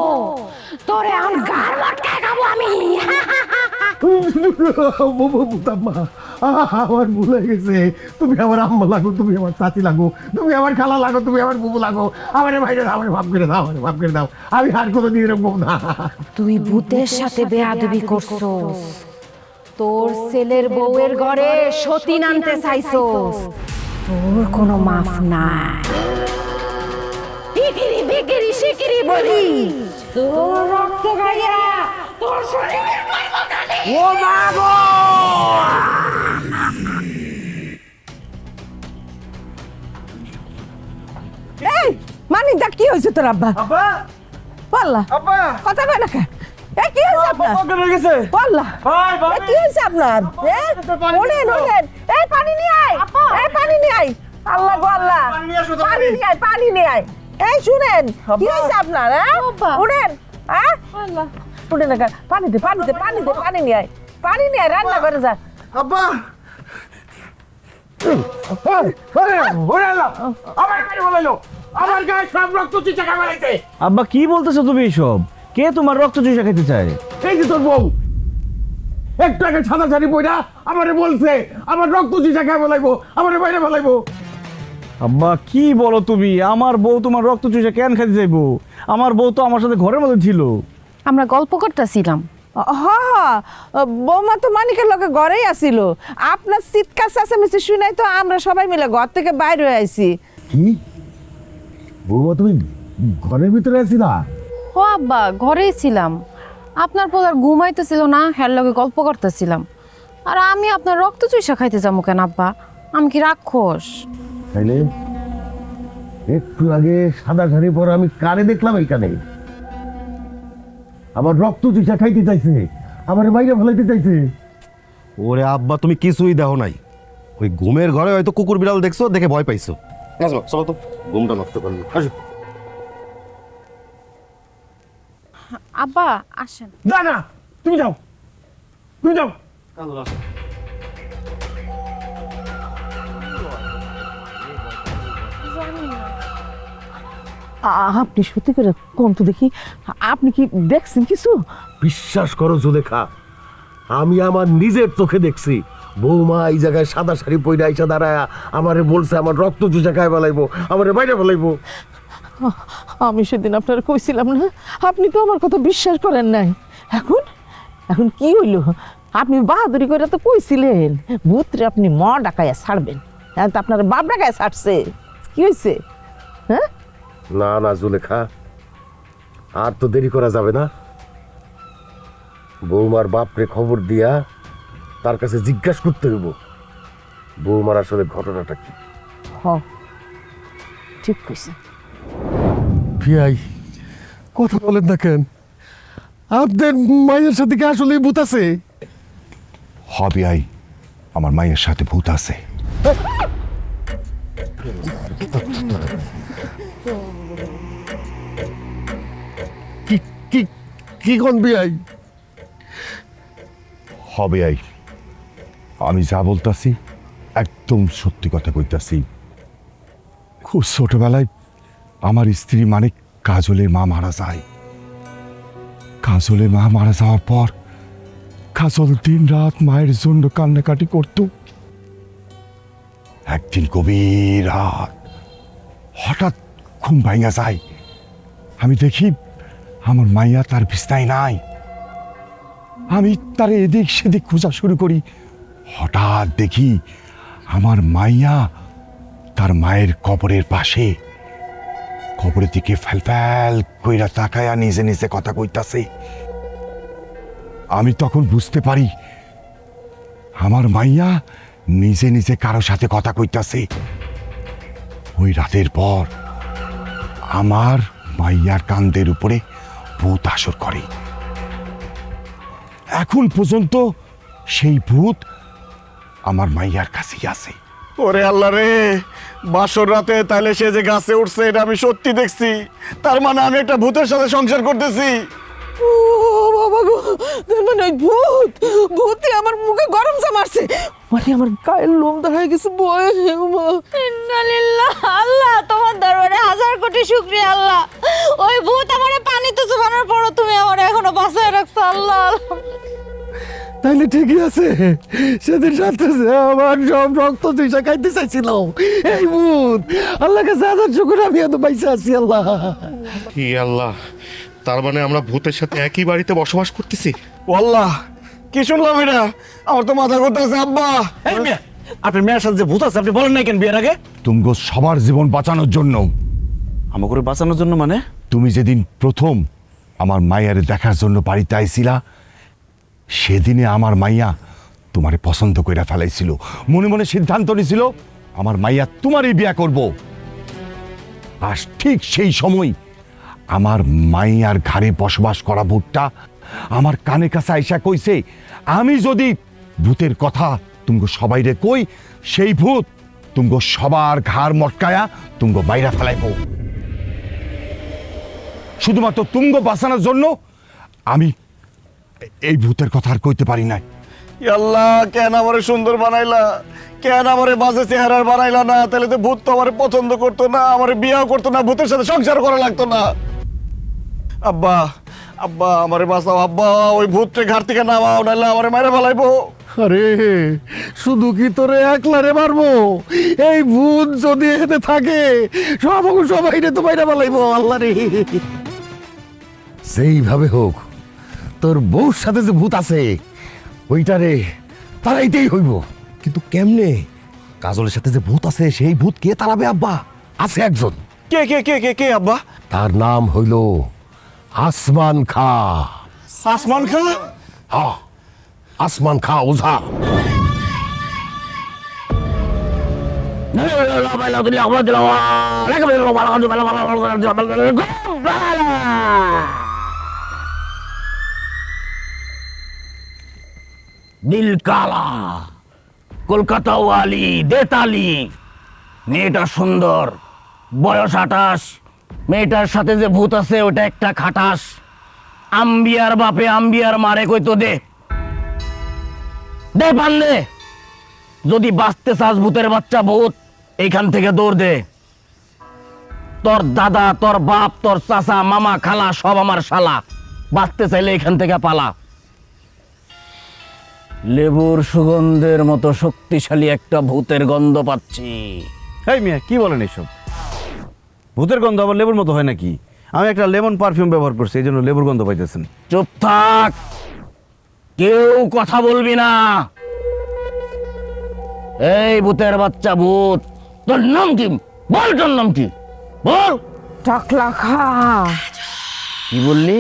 তোরে এখন গার লটকায় খাবো আমি। বুতাম্মা, আমার ভুল হয়ে গেছে। তুমি আমার আম্মা লাগো, তুমি আমার চাচি লাগো, তুমি আমার খালা লাগো, তুমি আমার বুবু লাগো। আমার ভাই আমার ভাব করে দাও, আমার ভাব করে দাও। আমি আর কোনোদিন এরকম না। তুই ভূতের সাথে বেয়াদবি করছস, তোর ছেলের বউয়ের ঘরে সতীন আনতে চাইছস, তোর কোনো মাফ নাই। ইকিরি বিকিরি শিকিরি বলি, তোর রক্ত গাইয়া তোর শরীরে গাইব কালি। ও বাবা, এই মানিক দা, কি হয়েছে তোর আব্বা? আব্বা বললা আব্বা কথা কয় না কেন? এই কি হয়েছে আপনার? অজ্ঞান হয়ে গেছে। বললা ভাই ভাই, এই কি হয়েছে আপনার? ওনেন ওনেন, এই পানি নিয়ে আয়, এই পানি নিয়ে আয়। আল্লাহ গো আল্লাহ, পানি নিয়ে আসো, পানি নিয়ে আয়, পানি নিয়ে আয়। এই শুনেন, কি হয়েছে আপনার? হ্যাঁ উঠেন, হ্যাঁ উঠেন না কেন? পানি দে, পানি দে, পানি দে, পানি নিয়ে আয়, পানি নিয়ে আয়, রান্না করে যা। আব্বা আমার গায়ে সব রক্ত চিচা খাইছে। আব্বা কি বলতেছো তুমি এইসব? কে তোমার রক্ত চুষা খাইতে চায়? এই যে তোর বউ একটু আগে সাদা শাড়ি পইরা আমারে বলছে আমার রক্ত চিচা খাই বলাইবো, আমারে বাইরে বলাইবো। আব্বা কি বলো তুমি? আমার বউ তোমার রক্ত চুষা কেন খাইতে চাইবো? আমার বউ তো আমার সাথে ঘরের মধ্যে ছিল। আমরা গল্প করতেছিলাম। বৌমা তো মানিকের লোকে ঘরেই আসিল, আপনার চিৎকার চেঁচামেচি শুনাই তো আমরা সবাই মিলে ঘর থেকে বাইরে হয়ে আইছি। কি বৌমা, তুমি ঘরের ভিতরে আছিলা? ও আব্বা, ঘরেই ছিলাম, আপনার পোলার ঘুমাইতেছিল না, হের লগে গল্প করতেছিলাম। আর আমি আপনার রক্ত চুষা খাইতে যাবো কেন আব্বা? আমি কি রাক্ষস? তাইলে একটু আগে সাদা শাড়ি পরে আমি কারে দেখলাম এইখানে আমার রক্ত চিচা খাইতে চাইছে, আমার বাইরে ফেলাইতে চাইছে। ওরে আব্বা, তুমি কিছুই দেখো নাই। ওই ঘুমের ঘরে হয়তো কুকুর বিড়াল দেখছো, দেখে ভয় পাইছো। আসো চলো তো, ঘুমটা নষ্ট করলি। আসো। আব্বা আসেন। না না, তুমি যাও, তুমি যাও। আপনি সত্যি করে কোন তো দেখি, আপনি কি দেখছেন কিছু? বিশ্বাস করো জুলেখা, আমি আমার নিজের চোখে দেখছি বৌমা এই জায়গায় সাদা শাড়ি পইরা আইসা দাঁড়ায় আমারে বলছে আমার রক্ত চুষা খাই ফেলাইবো, আমারে বাইরে ফেলাইবো। আমি সেদিন আপনার কইছিলাম না, আপনি তো আমার কথা বিশ্বাস করেন নাই। এখন এখন কি হইল? আপনি বাহাদুরি করে তো কইছিলেন ভূতরে আপনি ম ডাকাইয়া ছাড়বেন, এখন তো আপনার বাপ ডাকাইয়া ছাড়ছে। কি হয়েছে? হ্যাঁ না না জুলেখা, আর তো দেরি করা যাবে না। বৌমার বাপরে খবর দিয়া তার কাছে জিজ্ঞাসা করতে হইব বৌমার আসলে ঘটনাটা কি। ঠিক কইছে। ভিআই, কথা বলেন না কেন? আপনার মায়ের সাথে কি আসলে ভূত আছে? হবি আই, আমার মায়ের সাথে ভূত আছে। কি কি কি কোন বিয়াই? হবে আই, আমি যা বলতাছি একদম সত্যি কথা কইতাছি। খুব ছোটবেলায় আমার স্ত্রী মানে কাজলের মা মারা যায়। কাজলের মা মারা যাওয়ার পর কাজল দিন রাত মায়ের জন্য কান্নাকাটি করত। একদিন গভীর রাত হঠাৎ ঘুম ভাঙা যায়। আমি দেখি আমার মাইয়া তার বিছনায় নাই। আমি তার এদিক সেদিক খোঁজা শুরু করি। হঠাৎ দেখি আমার মাইয়া তার মায়ের কবরের পাশে, কবরের দিকে ফ্যাল কইরা তাকায়া নিজে নিজে কথা কইতাছে। আমি তখন বুঝতে পারি আমার মাইয়া নিজে নিজে কারো সাথে কথা কইতাছে। ওই রাতের পর আমার মাইয়ার কান্দের উপরে ভূত আসর করে। এখন পর্যন্ত সেই ভূত আমার মাইয়ার কাছেই আছে। ওরে আল্লাহ রে, বাসর রাতে তাহলে সে যে গাছে উঠছে এটা আমি সত্যি দেখছি। তার মানে আমি একটা ভূতের সাথে সংসার করতেছি। ও বাবা গো, তার মানে ওই ভূতই আমার মুখে গরম চা মারছে, মানে আমার গায়ের লোম দাঁড়ায় গেছে বয়। ইন্নালিল্লাহ, আল্লাহ তোমার দরবারে হাজার কোটি শুকরিয়া আল্লাহ। ওই ভূত আমারে পানিতে চুবানোর পরও তুমি আমারে এখনো বাঁচায় রাখছো আল্লাহ। তাইলে ঠিকই আছে, সেদিন রাতে যে আমার সব রক্ত চুষা খাইতে চাইছিল এই ভূত, আল্লাহ কাছে হাজার শুকুর আমি এত পাইছে আছি আল্লাহ। কি আল্লাহ, তার মানে আমরা ভূতের সাথে একই বাড়িতে বসবাস করতেছি? আল্লাহ, কি শুনলাম এটা? আমার তো মাথা ঘুরতেছে আব্বা। এই মিয়া, আপনার মেয়ের সাথে যে ভূত আছে আপনি বলেন নাই কেন বিয়ের আগে? তুমগো সবার জীবন বাঁচানোর জন্য। আমাকে করে বাঁচানোর জন্য মানে? তুমি যেদিন প্রথম আমার মাইয়ারে দেখার জন্য বাড়িতে আইছিলা, সেদিনে আমার মাইয়া তোমারে পছন্দ কইরা ফেলাইছিল। মনে মনে সিদ্ধান্ত নিছিল আমার মাইয়া তোমারই বিয়া করব। আর ঠিক সেই সময় আমার মাইয়ার ঘাড়ে বসবাস করা ভূতটা আমার কানে কাছে আইসা কইছে, আমি যদি ভূতের কথা তুমগো সবাইরে কই, সেই ভূত তুমগো সবার ঘাড় মটকায়া তুমগো বাইরা ফেলাইব। শুধুমাত্র তুমগো বাঁচানোর জন্য আমি এই ভূতের কথা আর কইতে পারি নাই। আল্লাহ, কেন আমারে সুন্দর বানাইলা? কেন আমারে বাজে চেহারার বানাইলা না? তাহলে তো ভূত তো আমারে পছন্দ করতো না, আমারে বিয়াও করতো না, ভূতের সাথে সংসার করা লাগতো না। আব্বা, আব্বা আমারে বাঁচাও আব্বা, ওই ভূতটা ঘাট থেকে নামাও, নাহলে আমারে মাইরা ফেলাইবো। আরে শুধু কি তোরে একলারে মারবো? এই ভূত যদি এতে থাকে সবাই রে তো বাইরে পালাইবো আল্লাহ রে। সেইভাবে হোক, তোর বউর সাথে যে ভূত আছে ওইটারে তারাইতেই হইব। কিন্তু কেমনে? কাজলের সাথে যে ভূত আছে সেই ভূত কে তাড়াবে আব্বা? আছে একজন। কে কে কে কে কে আব্বা? তার নাম হইল আসমান খা। আসমান খা? হ্যাঁ, আসমান খা ওঝা। নীল কালা, কলকাতা ওয়ালি, দেতালি। মেয়েটা সুন্দর, বয়স 28। মেয়েটার সাথে যে ভূত আছে ওটা একটা খাটাস। আম্বিয়ার বাপে আম্বিয়ার মারে কইতো দে দে পান দে। যদি বাঁচতে চাস ভূতের বাচ্চা ভূত, এইখান থেকে দৌড় দে। তোর দাদা, তোর বাপ, তোর চাচা, মামা, খালা সব আমার শালা। বাঁচতে চাইলে এখান থেকে পালা। লেবুর সুগন্ধের মতো শক্তিশালী একটা ভূতের গন্ধ পাচ্ছি। এই মিয়া, কি বলেন এসব? ভূতের গন্ধ আবার লেবুর মতো হয় নাকি? আমি একটা লেমন পারফিউম ব্যবহার করছি, এই জন্য লেবুর গন্ধ পাইতেছেন। চুপ থাক, কেউ কথা বলবি না। এই ভূতের বাচ্চা ভূত, তোর নাম কি? বল, তোর নাম কি? বল। টাকলা খা। কি বললি?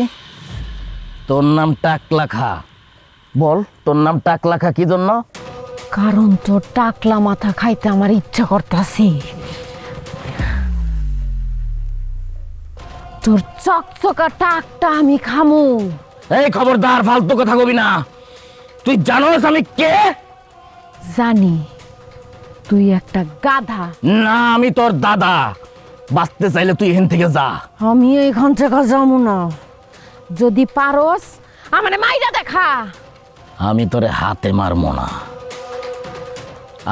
তোর নাম টাকলা খা? বল, তোর নাম টাকলা খা কি জন্য? কারণ তোর টাকলা মাথা খাইতে আমার ইচ্ছা করতাছে। তোর চকচকা টাকটা আমি খামু। এই খবরদার, ফালতু কথা কবি না। তুই জানোস আমি কে? জানি তুই একটা গাধা। না, আমি তোর দাদা। বাঁচতে চাইলে তুই এখান থেকে যা। আমি এইখান থেকে যাবো না। যদি পারস আমারে মাইরা দেখা। আমি তোরে হাতে মারমো না,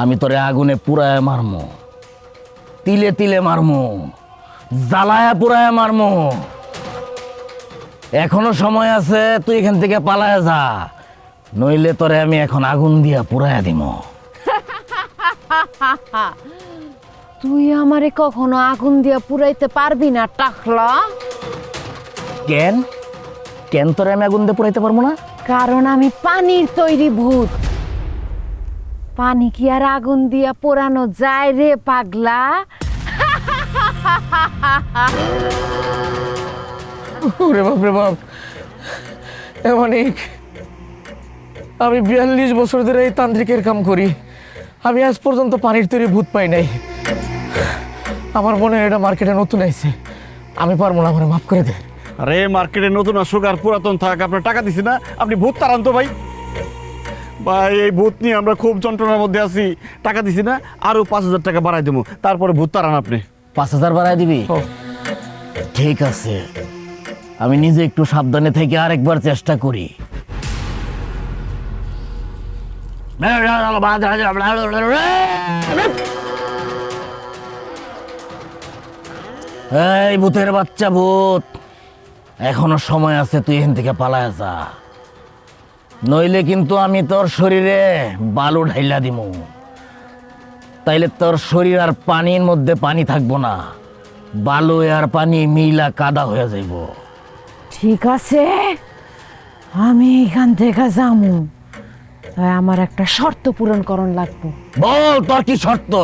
আমি তোরে আগুনে পুরায় মারমো, তিলে তিলে মারমো, জ্বালায়া পুরায় মারমো। এখনো সময় আছে, তুই এখান থেকে পালায় যা, নইলে তোরে আমি এখন আগুন দিয়া পুরায়া দিমো। তুই আমারে কখনো আগুন দিয়া পুরাইতে পারবি না টাকলা। কেন কেন তোরে আমি আগুন দিয়ে পুরাইতে পারবো না? কারণ আমি পানির তৈরি ভূত। পানি কি আর আগুন দিয়া পোড়ানো যায় রে পাগলা? ওরে বাপ রে বাপ, অনেক। আমি 42 বছর ধরে এই তান্ত্রিকের কাম করি, আমি আজ পর্যন্ত পানির তৈরি ভূত পাই নাই। আমার মনে হয় এটা মার্কেটে নতুন আইছে, আমি পারবো না, আমার মাফ করে দে। আরে মার্কেটে নতুন আসুক আর পুরাতন থাক, আপনার টাকা দিছি না, আপনি ভূত তাড়ান তো ভাই। ভাই এই ভূত নিয়ে আমরা খুব যন্ত্রণার মধ্যে আছি, টাকা দিছি না, আরো 5000 টাকা বাড়াই দেবো, তারপরে ভূত তাড়ান আপনি। 5000 বাড়ায় দিবি? ঠিক আছে, আমি নিজে একটু সাবধানে থেকে আরেকবার চেষ্টা করি। এই ভূতের বাচ্চা ভূত, এখনো সময় আছে, তুই এখান থেকে পালায় যা, নইলে কিন্তু আমি তোর শরীরে বালু ঢাইলা দিমু। তাইলে তোর শরীর আর পানির মধ্যে পানি থাকবো না, বালু আর পানি মিলা কাদা হয়ে যাইব। ঠিক আছে, আমি এখান থেকে যামু, তাই আমার একটা শর্ত পূরণ করণ লাগবো। বল তোর কি শর্ত?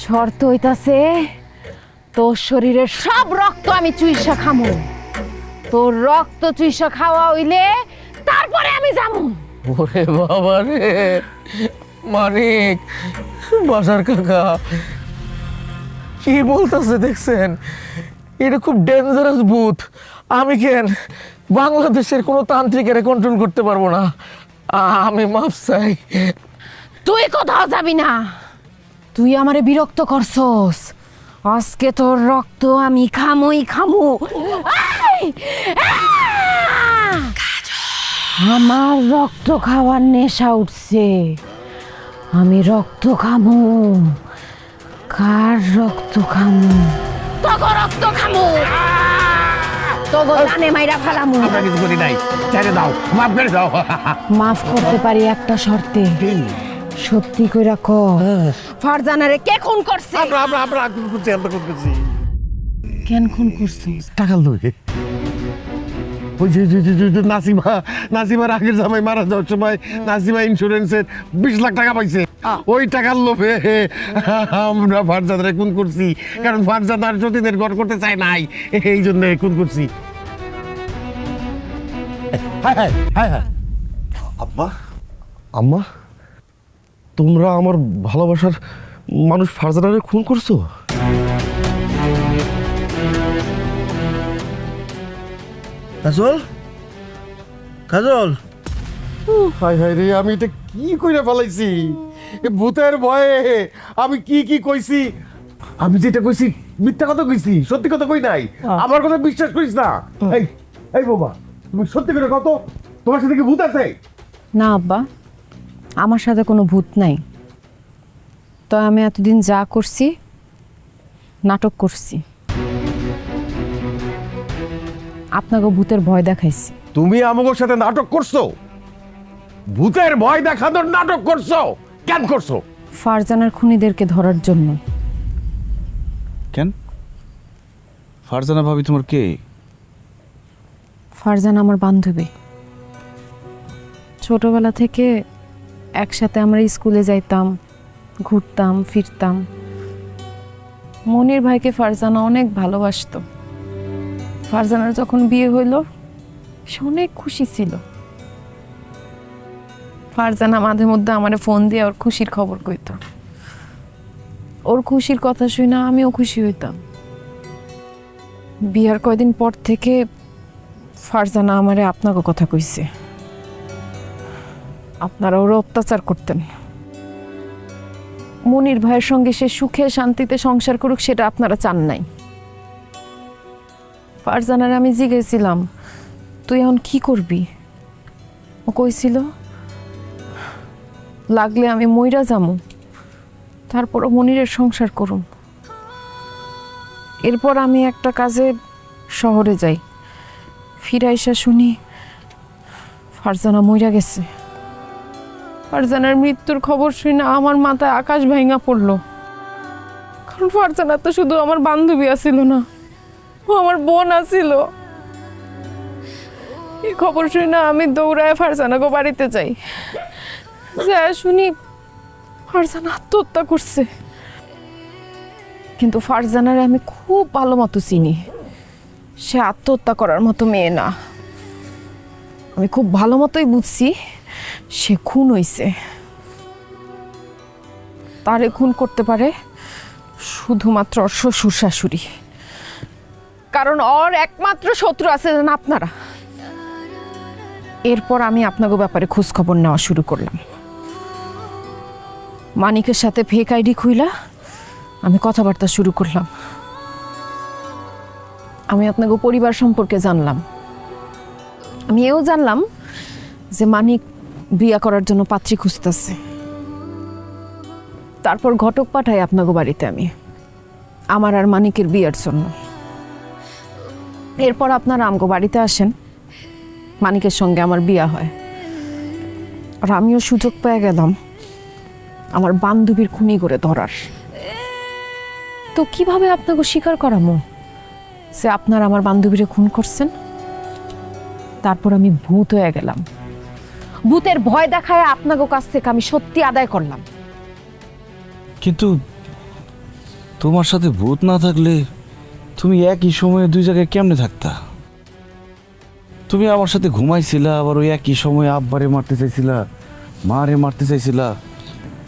শর্ত হইতাছে তোর শরীরের সব রক্ত আমি চুইসা খামু। তোর রক্ত চুইসা খাওয়া হইলে তারপরে আমি যামু। ওরে বাবা রে, মানিক, বাসার কাকা কি বলতেছে দেখছেন? এটা খুব ডেঞ্জারাস ভূত। আমি কেন বাংলাদেশের কোনো তান্ত্রিকের কন্ট্রোল করতে পারবো না। আমি মাফ চাই। তুই কোথাও যাবি না, তুই আমারে বিরক্ত করছস। আজকে তোর রক্ত আমি খামুই খামু। এই! আহ! আমার রক্ত খাওয়ার নেশা উঠছে, আমি রক্ত খামু। কার রক্ত খামু? তোগো রক্ত খামু, তোগো জানে মাইরা ফালামু। কিছু করি নাই, ছেড়ে দাও, মাফ করে দাও। মাফ করতে পারি একটা শর্তে। সত্যি কইরা ক, ফারজানারে কে খুন করছে? আমরা করছি। কেন খুন করছিস? টাকা লোকে ওই যে নাসিমার আগের জামাই মারা যাওয়ার সময় নাসিমা ইন্স্যুরেন্সের 20 লাখ টাকা পাইছে, ওই টাকার লোভে আমরা ফারজাদারে খুন করছি। কারণ ফারজাদার সতীদের ঘর করতে চায় নাই, এই জন্য খুন করছি। হ্যাঁ আব্বা, আম্মা, তোমরা আমার ভালোবাসার মানুষ ফারজানারে খুন করছো? কাজল, কাজল, হায় হায় রে, আমি এটা কি কইরা ফেলাইছি? এ ভূতের ভয়ে আমি কি কইছি? আমি যেটা কইছি মিথ্যা কথা কইছি, সত্যি কথা কই নাই। আমার কথা বিশ্বাস করিস না। এই বাবা, তুমি সত্যি করে কত, তোমার সাথে কি ভূত আছে? না আব্বা, আমার সাথে কোনো ভূত নাই। তো আমি এতদিন যা করছি, নাটক করছি, আপনাকে ভূতের ভয় দেখাইছি। তুমি আমাদের সাথে নাটক করছো? ভূতের ভয় দেখানোর নাটক করছো? কেন করছো? ফারজানার খুনিদেরকে ধরার জন্য। কেন? ফারজানা ভাবি তোমার কে? ফারজানা আমার বান্ধবী। ছোটবেলা থেকে একসাথে আমরা স্কুলে যাইতাম, ঘুরতাম ফিরতাম। মনির ভাইকে ফারজানা অনেক ভালোবাসতো। ফারজানার যখন বিয়ে হইল, সে অনেক খুশি ছিল। ফারজানা মাঝে মধ্যে আমারে ফোন দিয়ে ওর খুশির খবর কইত। ওর খুশির কথা শুনে আমিও খুশি হইতাম। বিয়ার কয়দিন পর থেকে ফারজানা আমারে আপনাকে কথা কইছে। আপনারা ওরা অত্যাচার করতেন। মনির ভাইয়ের সঙ্গে সে সুখে শান্তিতে সংসার করুক, সেটা আপনারা চান নাই। ফারজানার আমি জিজ্ঞেসছিলাম, তুই এখন কি করবি? ও কইছিল, লাগলে আমি মইরা যামু, তারপরও মনিরের সংসার করুম। এরপর আমি একটা কাজে শহরে যাই, ফিরাইসা শুনি ফারজানা মইরা গেছে। ফারজানার মৃত্যুর খবর শুনে আমার মাথায় আকাশ ভাঙা পড়লো। কারণ ফারজানা তো শুধু আমার বান্ধবী আছিল না, ও আমার বোন আছিল। এই খবর শুনে আমি দৌড়ায় ফারজানাকে বাড়িতে যাই, যা শুনি ফারজানা আত্মহত্যা করছে। কিন্তু ফারজানারে আমি খুব ভালো মতো চিনি, সে আত্মহত্যা করার মতো মেয়ে না। আমি খুব ভালো মতোই বুঝছি সে খুন হইছে। তারে খুন করতে পারে শুধুমাত্র ওর শ্বশুর শাশুড়ি, কারণ ওর একমাত্র শত্রু আছে আপনারা। এরপর আমি আপনাকে ব্যাপারে খোঁজ খবর নেওয়া শুরু করলাম। মানিকের সাথে ফেক আইডি খুইলা আমি কথাবার্তা শুরু করলাম। আমি আপনাকে পরিবার সম্পর্কে জানলাম। আমি এও জানলাম যে মানিক বিয়া করার জন্য পাত্রী খুঁজতেছে। তারপর ঘটক পাঠাই আপনাকে বাড়িতে আমি, আমার আর মানিকের বিয়ার জন্য। এরপর আপনারা আমগো বাড়িতে আসেন, মানিকের সঙ্গে আমার বিয়া হয়। আর আমিও সুযোগ পেয়ে গেলাম আমার বান্ধবীর খুনি করে ধরার। তো কিভাবে আপনাকে স্বীকার করামো যে আপনারা আমার বান্ধবীরে খুন করছেন? তারপর আমি ভূত হয়ে গেলাম, ভূতের ভয় দেখায় আপনাকে কাছ থেকে আমি সত্যি আদায় করলাম। কিন্তু তোমার সাথে ভূত না থাকলে তুমি একই সময়ে দুই জায়গায় কেমনে থাকতা? তুমি আমার সাথে ঘুমাইছিলা, আবার ওই একই সময়ে আব্বারে মারতে চাইছিলা, মারে মারতে চাইছিলা,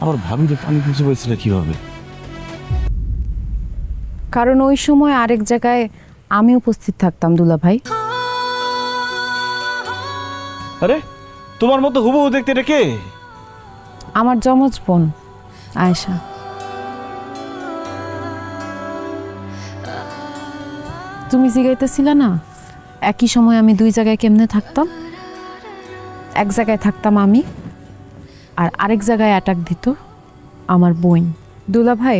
আবার ভাবিরে পানি খুঁজে পাইছিলা কিভাবে? কারণ ওই সময় আরেক জায়গায় আমি উপস্থিত থাকতাম দুলা ভাই। আরে তোমার মতো হুবহু দেখতে এটা কে? আমার যমজ বোন আয়েশা। তুমি জিগাইতেছিলে না একই সময় আমি দুই জায়গায় কেমনে থাকতাম? এক জায়গায় থাকতাম আমি, আর আরেক জায়গায় অ্যাটাক দিত আমার বোন। দুলা ভাই,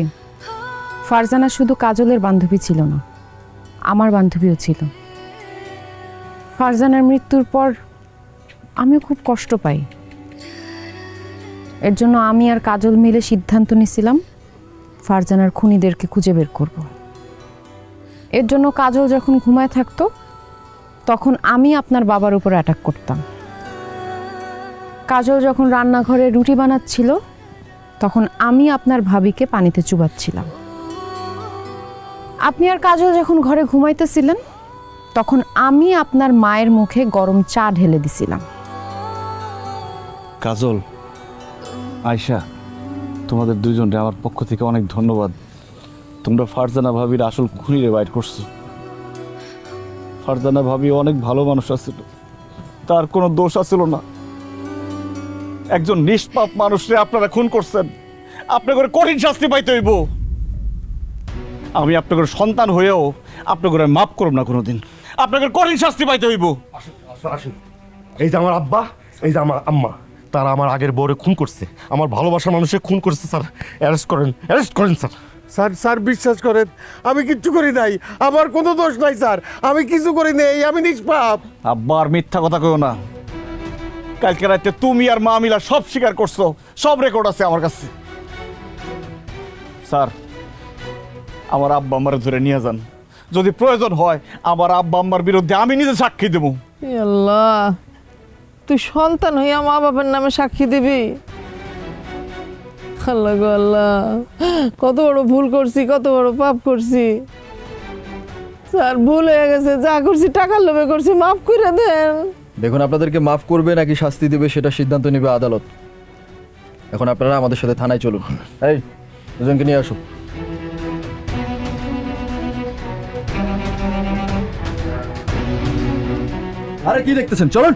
ফারজানা শুধু কাজলের বান্ধবী ছিল না, আমার বান্ধবীও ছিল। ফারজানার মৃত্যুর পর আমিও খুব কষ্ট পাই। এর জন্য আমি আর কাজল মিলে সিদ্ধান্ত নিয়েছিলাম ফারজানার খুনিদেরকে খুঁজে বের করব। এর জন্য কাজল যখন ঘুমায় থাকতো তখন আমি আপনার বাবার উপর অ্যাটাক করতাম। কাজল যখন রান্নাঘরে রুটি বানাচ্ছিল তখন আমি আপনার ভাবিকে পানিতে চুবাচ্ছিলাম। আপনি আর কাজল যখন ঘরে ঘুমাইতেছিলেন তখন আমি আপনার মায়ের মুখে গরম চা ঢেলে দিছিলাম। কাজল, আয়শা, তোমাদের দুইজনকে আমার পক্ষ থেকে অনেক ধন্যবাদ। তোমরা ফারজানা ভাবির আসল খুনিরে বাইর করছো। ফারজানা ভাবি অনেক ভালো মানুষ আছিল, তার কোনো দোষ আছিল না। একজন নিষ্পাপ মানুষরে আপনারা খুন করছেন, আপনাদের কঠিন শাস্তি পাইতে হইব। আমি আপনাদের সন্তান হয়েও আপনাদের মাফ করব না কোনোদিন, আপনাদের কঠিন শাস্তি পাইতে হইব। আসুন, এই যে আমার আব্বা, এই যে আমার আম্মা, তারা আমার আগের বউরে খুন করছে, আমার ভালোবাসার মানুষের খুন করছে। স্যার অ্যারেস্ট করেন, অ্যারেস্ট করেন স্যার। স্যার স্যার বিশ্বাস করেন, আমি কিচ্ছু করি নাই, আমার কোনো দোষ নাই স্যার, আমি কিছু করি নাই, আমি নিষ্পাপ। আব্বা আর মিথ্যা কথা কইও না। কালকে রাতে তুমি আর মা মিলা সব স্বীকার করছো, সব রেকর্ড আছে আমার কাছে। স্যার, আমার আব্বা আম্মারে ধরে নিয়ে যান, যদি প্রয়োজন হয় আমার আব্বা আম্মার বিরুদ্ধে আমি নিজে সাক্ষী দেবো। আল্লাহ, তুই সন্তান হইয়া মা বাবার নামে সাক্ষী দিবি? আল্লাহ গো আল্লাহ, কত বড় ভুল করছি, কত বড় পাপ করছি। স্যার, ভুল হয়ে গেছে, যা করছি টাকার লোভে করছি, মাফ করে দেন। দেখুন, আপনাদেরকে মাফ করবে নাকি শাস্তি দেবে সেটা সিদ্ধান্ত নেবে আদালত। এখন আপনারা আমাদের সাথে থানায় চলুন। এই দুজনকে নিয়ে আসুন। আরে কি দেখতেছেন, চলুন।